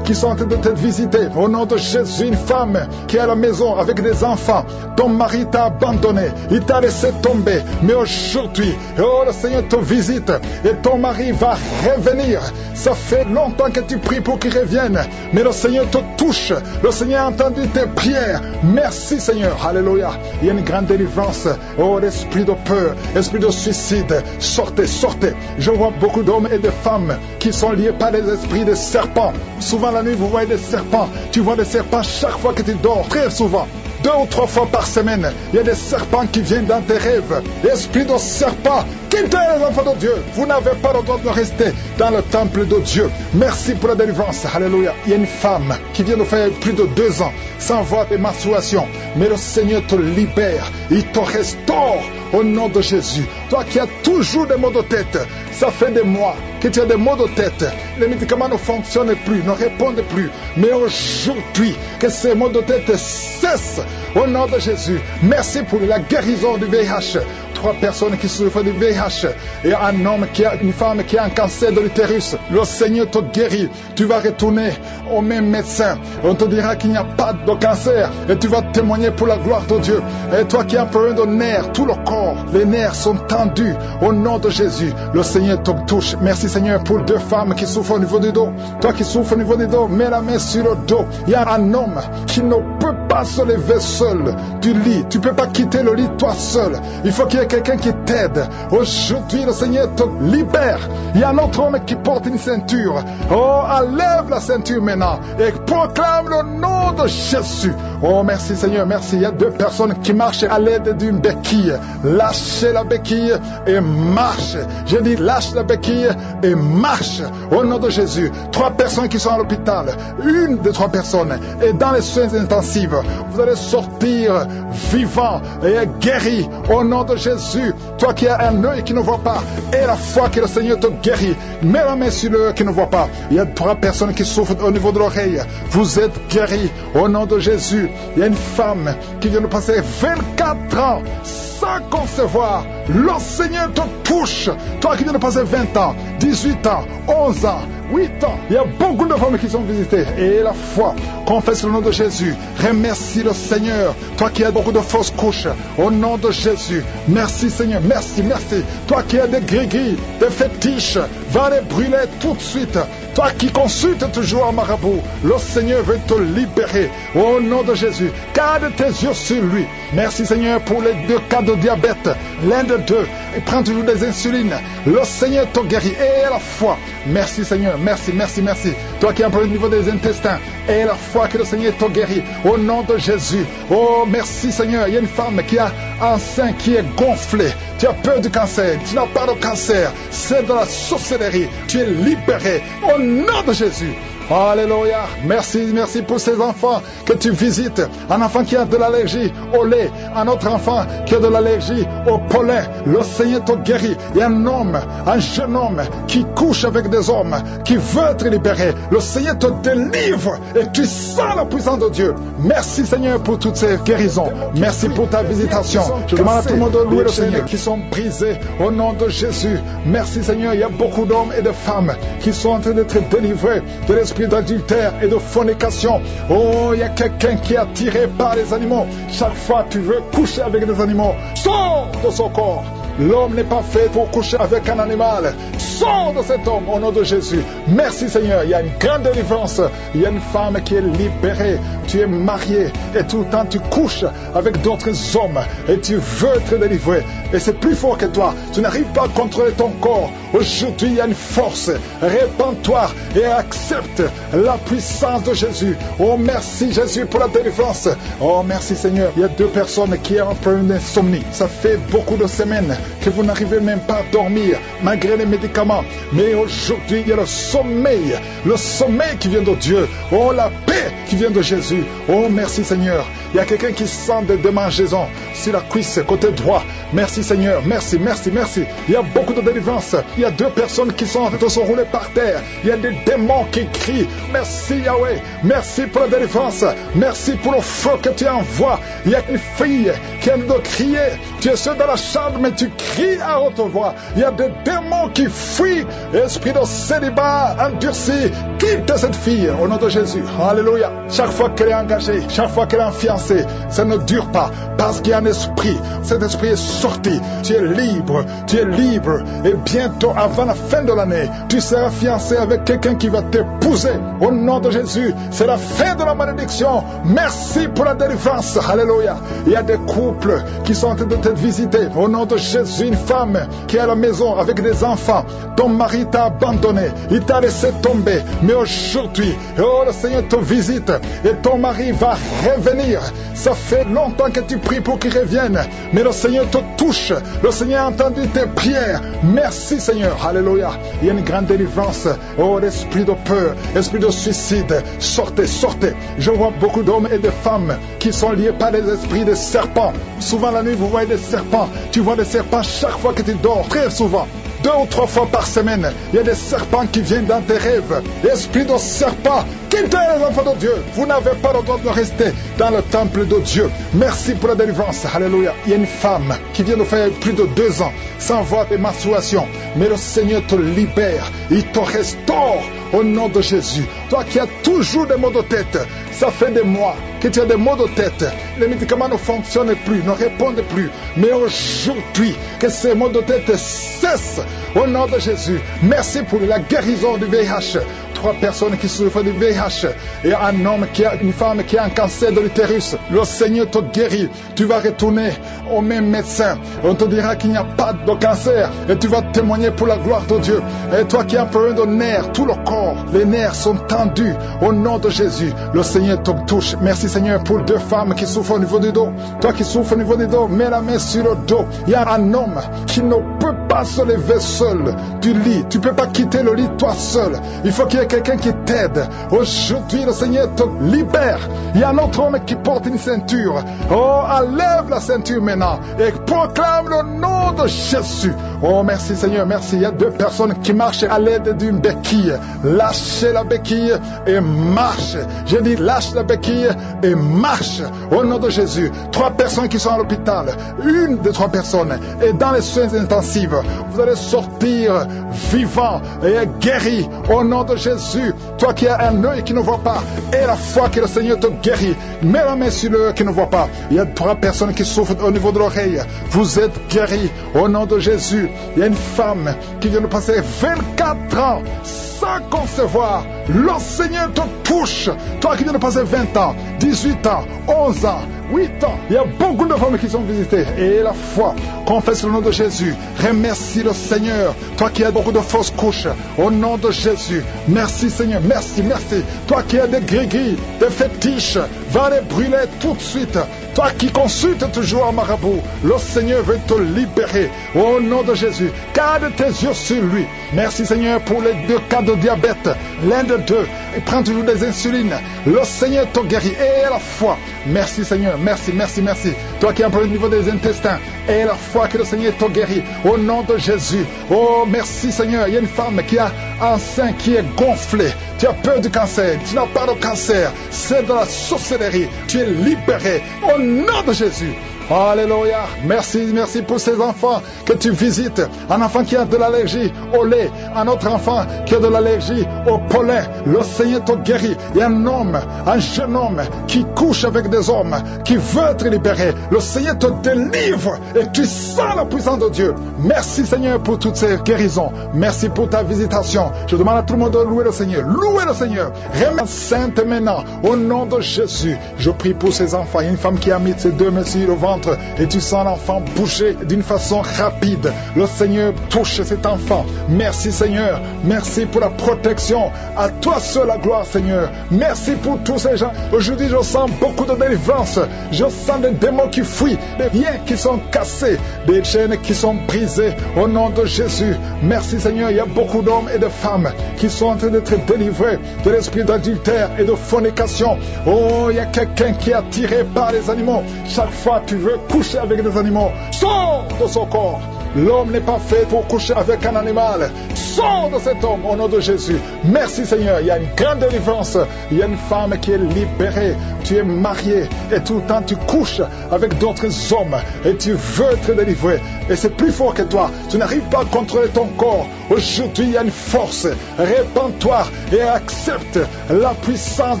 qui sont en train de te visiter. Au nom de Jésus, une femme qui est à la maison avec des enfants. Ton mari t'a abandonné. Il t'a laissé tomber. Mais aujourd'hui, oh, le Seigneur te visite. Et ton mari va revenir. Ça fait longtemps que tu pries pour qu'il revienne. Mais le Seigneur te touche. Le Seigneur a entendu tes prières. Merci Seigneur. Alléluia. Il y a une grande délivrance. Oh, l'esprit de peur, esprit de suicide. Sortez, sortez. Je vois beaucoup d'hommes et de femmes qui sont liés par les esprits de serpents. Souvent la nuit, vous voyez des serpents. Tu vois des serpents chaque fois que tu dors. Très souvent. 2 ou 3 fois par semaine, il y a des serpents qui viennent dans tes rêves. Esprit de serpent, quittez les enfants de Dieu. Vous n'avez pas le droit de rester dans le temple de Dieu. Merci pour la délivrance. Alléluia. Il y a une femme qui vient de faire plus de 2 ans sans voir des menstruations. Mais le Seigneur te libère. Il te restaure au nom de Jésus. Toi qui as toujours des maux de tête, ça fait des mois que tu as des maux de tête. Les médicaments ne fonctionnent plus, ne répondent plus. Mais aujourd'hui, que ces maux de tête cessent au nom de Jésus. Merci pour la guérison du VIH. 3 personnes qui souffrent du VIH et un homme qui a une femme qui a un cancer de l'utérus. Le Seigneur te guérit. Tu vas retourner au même médecin. On te dira qu'il n'y a pas de cancer et tu vas témoigner pour la gloire de Dieu. Et toi qui as un problème de nerfs, tout le corps, les nerfs sont tendus au nom de Jésus. Le Seigneur te touche. Merci Seigneur pour 2 femmes qui souffrent au niveau du dos. Toi qui souffres au niveau du dos, mets la main sur le dos. Il y a un homme qui ne peut pas se lever seul du lit. Tu ne peux pas quitter le lit toi seul. Il faut qu'il y ait quelqu'un qui t'aide. Aujourd'hui, le Seigneur te libère. Il y a un autre homme qui porte une ceinture. Oh, enlève la ceinture maintenant et proclame le nom de Jésus. Oh, merci Seigneur, merci. Il y a 2 personnes qui marchent à l'aide d'une béquille. Lâchez la béquille et marche. Je dis lâche la béquille et marche au nom de Jésus. 3 personnes qui sont à l'hôpital. Une des 3 personnes est dans les soins intensifs. Vous allez sortir vivant et guéri au nom de Jésus. Toi qui as un œil qui ne voit pas et la foi que le Seigneur te guérit, mets la main sur l'œil qui ne voit pas. Il y a 3 personnes qui souffrent au niveau de l'oreille. Vous êtes guéris au nom de Jésus. Il y a une femme qui vient de passer 24 ans sans concevoir. Le Seigneur te touche. Toi qui viens de passer 20 ans, 18 ans, 11 ans, 8 ans. Il y a beaucoup de femmes qui sont visitées. Et la foi, confesse le nom de Jésus. Remercie le Seigneur. Toi qui as beaucoup de fausses couches, au nom de Jésus. Merci Seigneur, merci, merci. Toi qui as des gris-gris, des fétiches, va les brûler tout de suite. Toi qui consultes toujours un marabout, le Seigneur veut te libérer. Au nom de Jésus, garde tes yeux sur lui. Merci Seigneur pour les 2 cas de diabète. L'un de 2, il prend toujours des insulines. Le Seigneur te guérit. Et la foi. Merci Seigneur, merci, merci, merci. Toi qui as un problème au niveau des intestins, et la foi que le Seigneur te guérit. Au nom de Jésus. Oh, merci Seigneur. Il y a une femme qui a un sein qui est gonflé. Tu as peur du cancer. Tu n'as pas de cancer. C'est de la sorcellerie. Tu es libéré. Au nom de Jésus. Alléluia. Merci, merci pour ces enfants que tu visites. Un enfant qui a de l'allergie au lait. Un autre enfant qui a de l'allergie au pollen. Le Seigneur te guérit. Il y a un homme, un jeune homme qui couche avec des hommes, qui veut être libéré. Le Seigneur te délivre et tu sens la puissance de Dieu. Merci Seigneur pour toutes ces guérisons. Merci pour ta visitation. Je demande à tout le monde de louer le Seigneur, qui sont brisés au nom de Jésus. Merci Seigneur. Il y a beaucoup d'hommes et de femmes qui sont en train d'être délivrés de l'esprit d'adultère et de fornication. Oh, il y a quelqu'un qui est attiré par les animaux. Chaque fois tu veux coucher avec des animaux, sors de son corps. L'homme n'est pas fait pour coucher avec un animal. Sors de cet homme au nom de Jésus. Merci Seigneur. Il y a une grande délivrance. Il y a une femme qui est libérée. Tu es marié et tout le temps tu couches avec d'autres hommes et tu veux être délivré. Et c'est plus fort que toi. Tu n'arrives pas à contrôler ton corps. Aujourd'hui, il y a une force. Répands-toi et accepte la puissance de Jésus. Oh, merci Jésus pour la délivrance. Oh, merci Seigneur. Il y a 2 personnes qui ont un problème d'insomnie. Ça fait beaucoup de semaines que vous n'arrivez même pas à dormir malgré les médicaments. Mais aujourd'hui, il y a le sommeil qui vient de Dieu. Oh, la paix qui vient de Jésus. Oh, merci Seigneur. Il y a quelqu'un qui sent des démangeaisons sur la cuisse, côté droit. Merci Seigneur, merci, merci, merci. Il y a beaucoup de délivrance. Il y a 2 personnes qui sont en train de se rouler par terre. Il y a des démons qui crient. Merci Yahweh, merci pour la délivrance. Merci pour le feu que tu envoies. Il y a une fille qui a de crier. Tu es seul dans la chambre, mais tu cries à haute voix. Il y a des démons qui fuient. Esprit de célibat endurci, quitte cette fille au nom de Jésus. Alléluia. Chaque fois qu'elle est engagée, chaque fois qu'elle est fiancée, ça ne dure pas parce qu'il y a un esprit. Cet esprit est sorti. Tu es libre, tu es libre. Et bientôt, avant la fin de l'année, tu seras fiancé avec quelqu'un qui va t'épouser. Au nom de Jésus, c'est la fin de la malédiction. Merci pour la délivrance. Alléluia. Il y a des couples qui sont en train de te visiter. Au nom de Jésus, une femme qui est à la maison avec des enfants. Ton mari t'a abandonné. Il t'a laissé tomber. Mais aujourd'hui, oh, le Seigneur te visite. Et ton mari va revenir. Ça fait longtemps que tu pries pour qu'il revienne. Mais le Seigneur te touche. Le Seigneur a entendu tes prières. Merci Seigneur. Alléluia. Il y a une grande délivrance. Oh, l'esprit de peur, l'esprit de suicide. Sortez, sortez. Je vois beaucoup d'hommes et de femmes qui sont liés par les esprits de serpents. Souvent la nuit, vous voyez des serpents. Tu vois des serpents chaque fois que tu dors. Très souvent. 2 ou 3 fois par semaine, il y a des serpents qui viennent dans tes rêves. Esprit de serpent, quittez les enfants de Dieu. Vous n'avez pas le droit de rester dans le temple de Dieu. Merci pour la délivrance. Alléluia. Il y a une femme qui vient de faire plus de 2 ans sans voir des menstruations. Mais le Seigneur te libère. Il te restaure au nom de Jésus. Toi qui as toujours des maux de tête, ça fait des mois que tu as des maux de tête. Les médicaments ne fonctionnent plus, ne répondent plus. Mais aujourd'hui, que ces maux de tête cessent au nom de Jésus. Merci pour la guérison du VIH. 3 personnes qui souffrent du VIH et un homme une femme qui a un cancer de l'utérus. Le Seigneur te guérit. Tu vas retourner au même médecin. On te dira qu'il n'y a pas de cancer et tu vas témoigner pour la gloire de Dieu. Et toi qui as un problème de nerfs, tout le corps, les nerfs sont tendus au nom de Jésus. Le Seigneur te touche. Merci Seigneur pour 2 femmes qui souffrent au niveau du dos. Toi qui souffres au niveau du dos, mets la main sur le dos. Il y a un homme qui ne peut pas pas se lever seul du lit. Tu ne peux pas quitter le lit toi seul. Il faut qu'il y ait quelqu'un qui t'aide. Aujourd'hui, le Seigneur te libère. Il y a un autre homme qui porte une ceinture. Oh, enlève la ceinture maintenant et proclame le nom de Jésus. Oh, merci Seigneur, merci. Il y a 2 personnes qui marchent à l'aide d'une béquille. Lâchez la béquille et marche. Je dis lâche la béquille et marche au nom de Jésus. 3 personnes qui sont à l'hôpital. Une des 3 personnes est dans les soins intensifs. Vous allez sortir vivant et guéri au nom de Jésus. Toi qui as un œil qui ne voit pas et la foi que le Seigneur te guérit, mets la main sur l'œil qui ne voit pas. Il y a 3 personnes qui souffrent au niveau de l'oreille. Vous êtes guéris au nom de Jésus. Il y a une femme qui vient de passer 24 ans sans concevoir. Le Seigneur te touche. Toi qui viens de passer 20 ans, 18 ans, 11 ans, 8 ans. Il y a beaucoup de femmes qui sont visitées. Et la foi, confesse le nom de Jésus. Remercie le Seigneur. Toi qui as beaucoup de fausses couches, au nom de Jésus. Merci Seigneur, merci, merci. Toi qui as des gris-gris, des fétiches, va les brûler tout de suite. Toi qui consultes toujours un marabout, le Seigneur veut te libérer. Au nom de Jésus, garde tes yeux sur lui. Merci Seigneur pour les 2 cas de diabète. L'un de 2, il prend toujours des insulines. Le Seigneur te guérit. Et la foi. Merci Seigneur, merci, merci, merci. Toi qui as un problème au niveau des intestins, et la foi que le Seigneur te guérit. Au nom de Jésus. Oh, merci Seigneur. Il y a une femme qui a un sein qui est gonflé. Tu as peur du cancer. Tu n'as pas de cancer. C'est de la sorcellerie. Tu es libéré. Au nom de Jésus. Alléluia. Merci, merci pour ces enfants que tu visites. Un enfant qui a de l'allergie au lait. Un autre enfant qui a de l'allergie au pollen. Le Seigneur te guérit. Il y a un homme, un jeune homme qui couche avec des hommes, qui veut être libéré. Le Seigneur te délivre et tu sens la puissance de Dieu. Merci Seigneur pour toutes ces guérisons. Merci pour ta visitation. Je demande à tout le monde de louer le Seigneur. Louer le Seigneur. Remercie Sainte maintenant. Au nom de Jésus, je prie pour ces enfants. Il y a une femme qui a mis ses 2 mains sur le ventre et tu sens l'enfant bouger d'une façon rapide. Le Seigneur touche cet enfant. Merci Seigneur. Merci pour la protection. À toi seul la gloire Seigneur. Merci pour tous ces gens. Aujourd'hui je sens beaucoup de délivrance. Je sens des démons qui fuient, des liens qui sont cassés, des chaînes qui sont brisées au nom de Jésus. Merci Seigneur. Il y a beaucoup d'hommes et de femmes qui sont en train d'être délivrés de l'esprit d'adultère et de fornication. Oh, il y a quelqu'un qui est attiré par les animaux. Chaque fois tu veux coucher avec des animaux, sors de son corps. L'homme n'est pas fait pour coucher avec un animal. Sors de cet homme au nom de Jésus. Merci Seigneur. Il y a une grande délivrance. Il y a une femme qui est libérée. Tu es marié et tout le temps tu couches avec d'autres hommes et tu veux être délivré. Et c'est plus fort que toi. Tu n'arrives pas à contrôler ton corps. Aujourd'hui, il y a une force. Répands-toi et accepte la puissance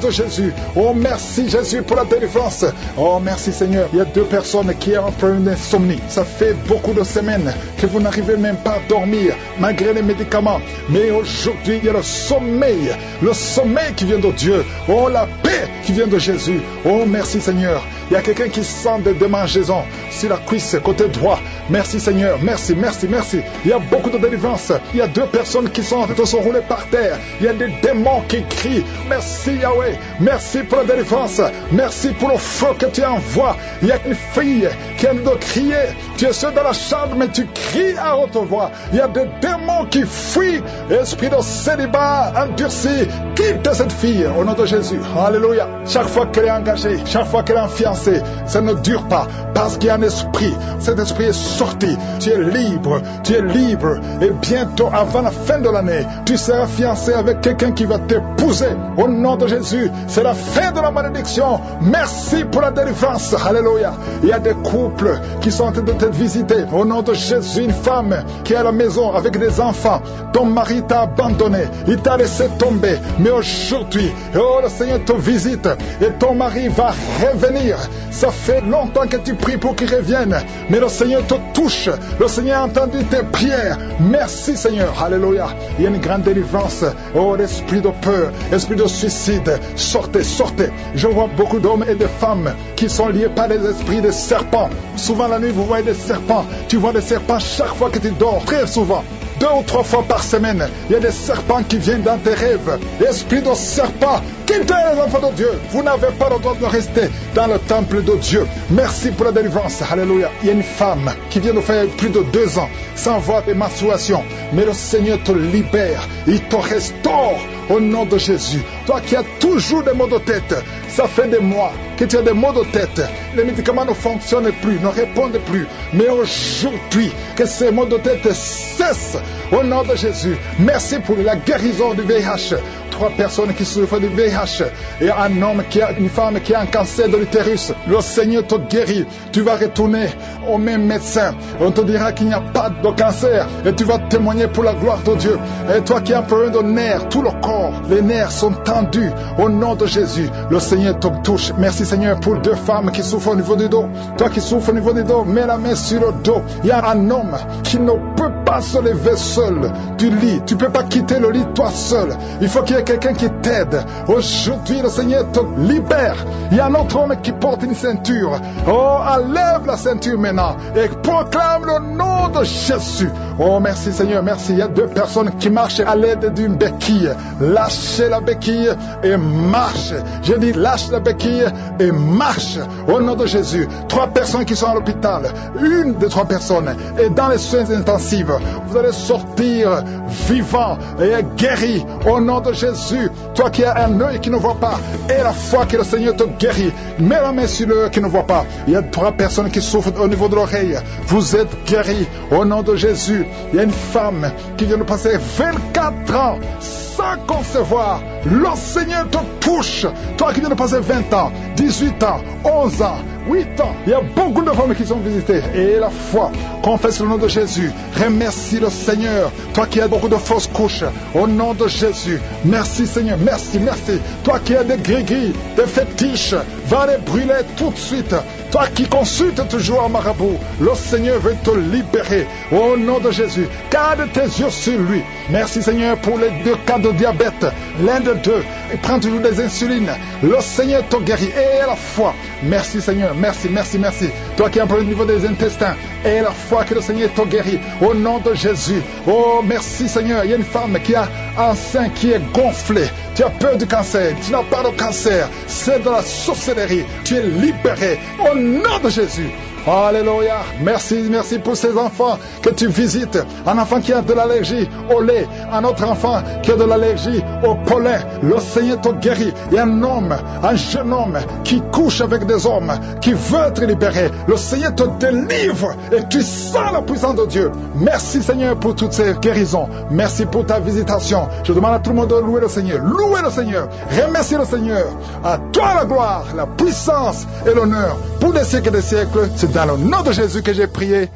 de Jésus. Oh, merci Jésus pour la délivrance. Oh, merci Seigneur. Il y a 2 personnes qui ont un problème d'insomnie. Ça fait beaucoup de semaines que vous n'arrivez même pas à dormir malgré les médicaments. Mais aujourd'hui, il y a le sommeil qui vient de Dieu. Oh, la paix qui vient de Jésus. Oh, merci Seigneur. Il y a quelqu'un qui sent des démangeaisons sur la cuisse côté droit. Merci Seigneur. Merci, merci, merci. Il y a beaucoup de délivrance. Il y a 2 personnes qui sont en train de se rouler par terre. Il y a des démons qui crient. Merci Yahweh. Merci pour la délivrance. Merci pour le feu que tu envoies. Il y a une fille qui a de crier. Tu es seul dans la chambre, mais tu cries à haute voix. Il y a des démons qui fuient. Esprit de célibat endurci, quitte cette fille au nom de Jésus. Alléluia. Chaque fois qu'elle est engagée, chaque fois qu'elle est fiancée, ça ne dure pas parce qu'il y a un esprit. Cet esprit est sorti. Tu es libre. Tu es libre. Et bientôt, avant la fin de l'année, tu seras fiancé avec quelqu'un qui va t'épouser. Au nom de Jésus, c'est la fin de la malédiction. Merci pour la délivrance. Alléluia. Il y a des couples qui sont en train de te visiter. Au nom de Jésus, une femme qui est à la maison avec des enfants. Ton mari t'a abandonné. Il t'a laissé tomber. Mais aujourd'hui, oh, le Seigneur te visite et ton mari va revenir. Ça fait longtemps que tu pries pour qu'il revienne. Mais le Seigneur te touche. Le Seigneur a entendu tes prières. Merci Seigneur. Alléluia. Il y a une grande délivrance. Oh, l'esprit de peur, esprit de suicide. Sortez, sortez. Je vois beaucoup d'hommes et de femmes qui sont liés par les esprits des serpents. Souvent la nuit, vous voyez des serpents. Tu vois des serpents chaque fois que tu dors. Très souvent. 2 ou 3 fois par semaine, il y a des serpents qui viennent dans tes rêves. Esprit de serpent, quittez les enfants de Dieu. Vous n'avez pas le droit de rester dans le temple de Dieu. Merci pour la délivrance. Alléluia. Il y a une femme qui vient de faire plus de 2 ans sans voir des menstruations. Mais le Seigneur te libère. Il te restaure au nom de Jésus. Toi qui as toujours des maux de tête, ça fait des mois que tu as des maux de tête. Les médicaments ne fonctionnent plus, ne répondent plus. Mais aujourd'hui, que ces maux de tête cessent au nom de Jésus. Merci pour la guérison du VIH. 3 personnes qui souffrent du VIH et un homme une femme qui a un cancer de l'utérus. Le Seigneur te guérit. Tu vas retourner au même médecin. On te dira qu'il n'y a pas de cancer et tu vas témoigner pour la gloire de Dieu. Et toi qui as un problème de nerfs, tout le corps, les nerfs sont tendus au nom de Jésus. Le Seigneur te touche. Merci Seigneur pour 2 femmes qui souffrent au niveau du dos. Toi qui souffres au niveau du dos, mets la main sur le dos. Il y a un homme qui ne peut pas se lever seul du lit. Tu ne peux pas quitter le lit toi seul. Il faut qu'il y ait quelqu'un qui t'aide. Aujourd'hui, le Seigneur te libère. Il y a un autre homme qui porte une ceinture. Oh, enlève la ceinture maintenant et proclame le nom de Jésus. Oh, merci Seigneur, merci. Il y a 2 personnes qui marchent à l'aide d'une béquille. Lâchez la béquille et marche. Je dis lâche la béquille et marche au nom de Jésus. 3 personnes qui sont à l'hôpital. Une des 3 personnes est dans les soins intensifs. Vous allez sortir vivant et guéri au nom de Jésus. Toi qui as un œil qui ne voit pas et la foi que le Seigneur te guérit, mets la main sur l'œil qui ne voit pas. Il y a 3 personnes qui souffrent au niveau de l'oreille. Vous êtes guéris au nom de Jésus. Il y a une femme qui vient de passer 24 ans sans concevoir. Le Seigneur te touche. Toi qui viens de passer 20 ans, 18 ans, 11 ans, 8 ans. Il y a beaucoup de femmes qui sont visitées. Et la foi, confesse le nom de Jésus. Remercie le Seigneur. Toi qui as beaucoup de fausses couches, au nom de Jésus. Merci Seigneur, merci, merci. Toi qui as des gris-gris, des fétiches, va les brûler tout de suite. Toi qui consultes toujours un marabout, le Seigneur veut te libérer. Au nom de Jésus, garde tes yeux sur lui. Merci Seigneur pour les 2 cas de diabète. L'un de 2, il prend toujours des insulines. Le Seigneur te guérit. Et la foi. Merci Seigneur, merci, merci, merci. Toi qui as un problème au niveau des intestins. Et la foi que le Seigneur te guérit. Au nom de Jésus. Oh, merci Seigneur. Il y a une femme qui a un sein qui est gonflé. Tu as peur du cancer. Tu n'as pas de cancer. C'est de la sorcellerie. Tu es libéré. Au nom de Jésus. Alléluia. Merci, merci pour ces enfants que tu visites. Un enfant qui a de l'allergie au lait. Un autre enfant qui a de l'allergie au pollen. Le Seigneur te guérit. Il y a un homme, un jeune homme qui couche avec des hommes, qui veut être libéré. Le Seigneur te délivre et tu sens la puissance de Dieu. Merci Seigneur pour toutes ces guérisons. Merci pour ta visitation. Je demande à tout le monde de louer le Seigneur. Louer le Seigneur. Remercier le Seigneur. À toi la gloire, la puissance et l'honneur pour des siècles et des siècles. C'est dans le nom de Jésus que j'ai prié.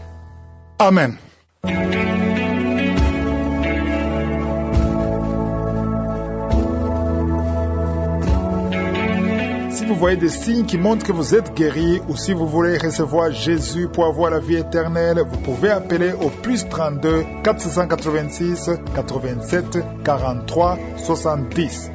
Amen. Si vous voyez des signes qui montrent que vous êtes guéri ou si vous voulez recevoir Jésus pour avoir la vie éternelle, vous pouvez appeler au +32 486 87 43 70.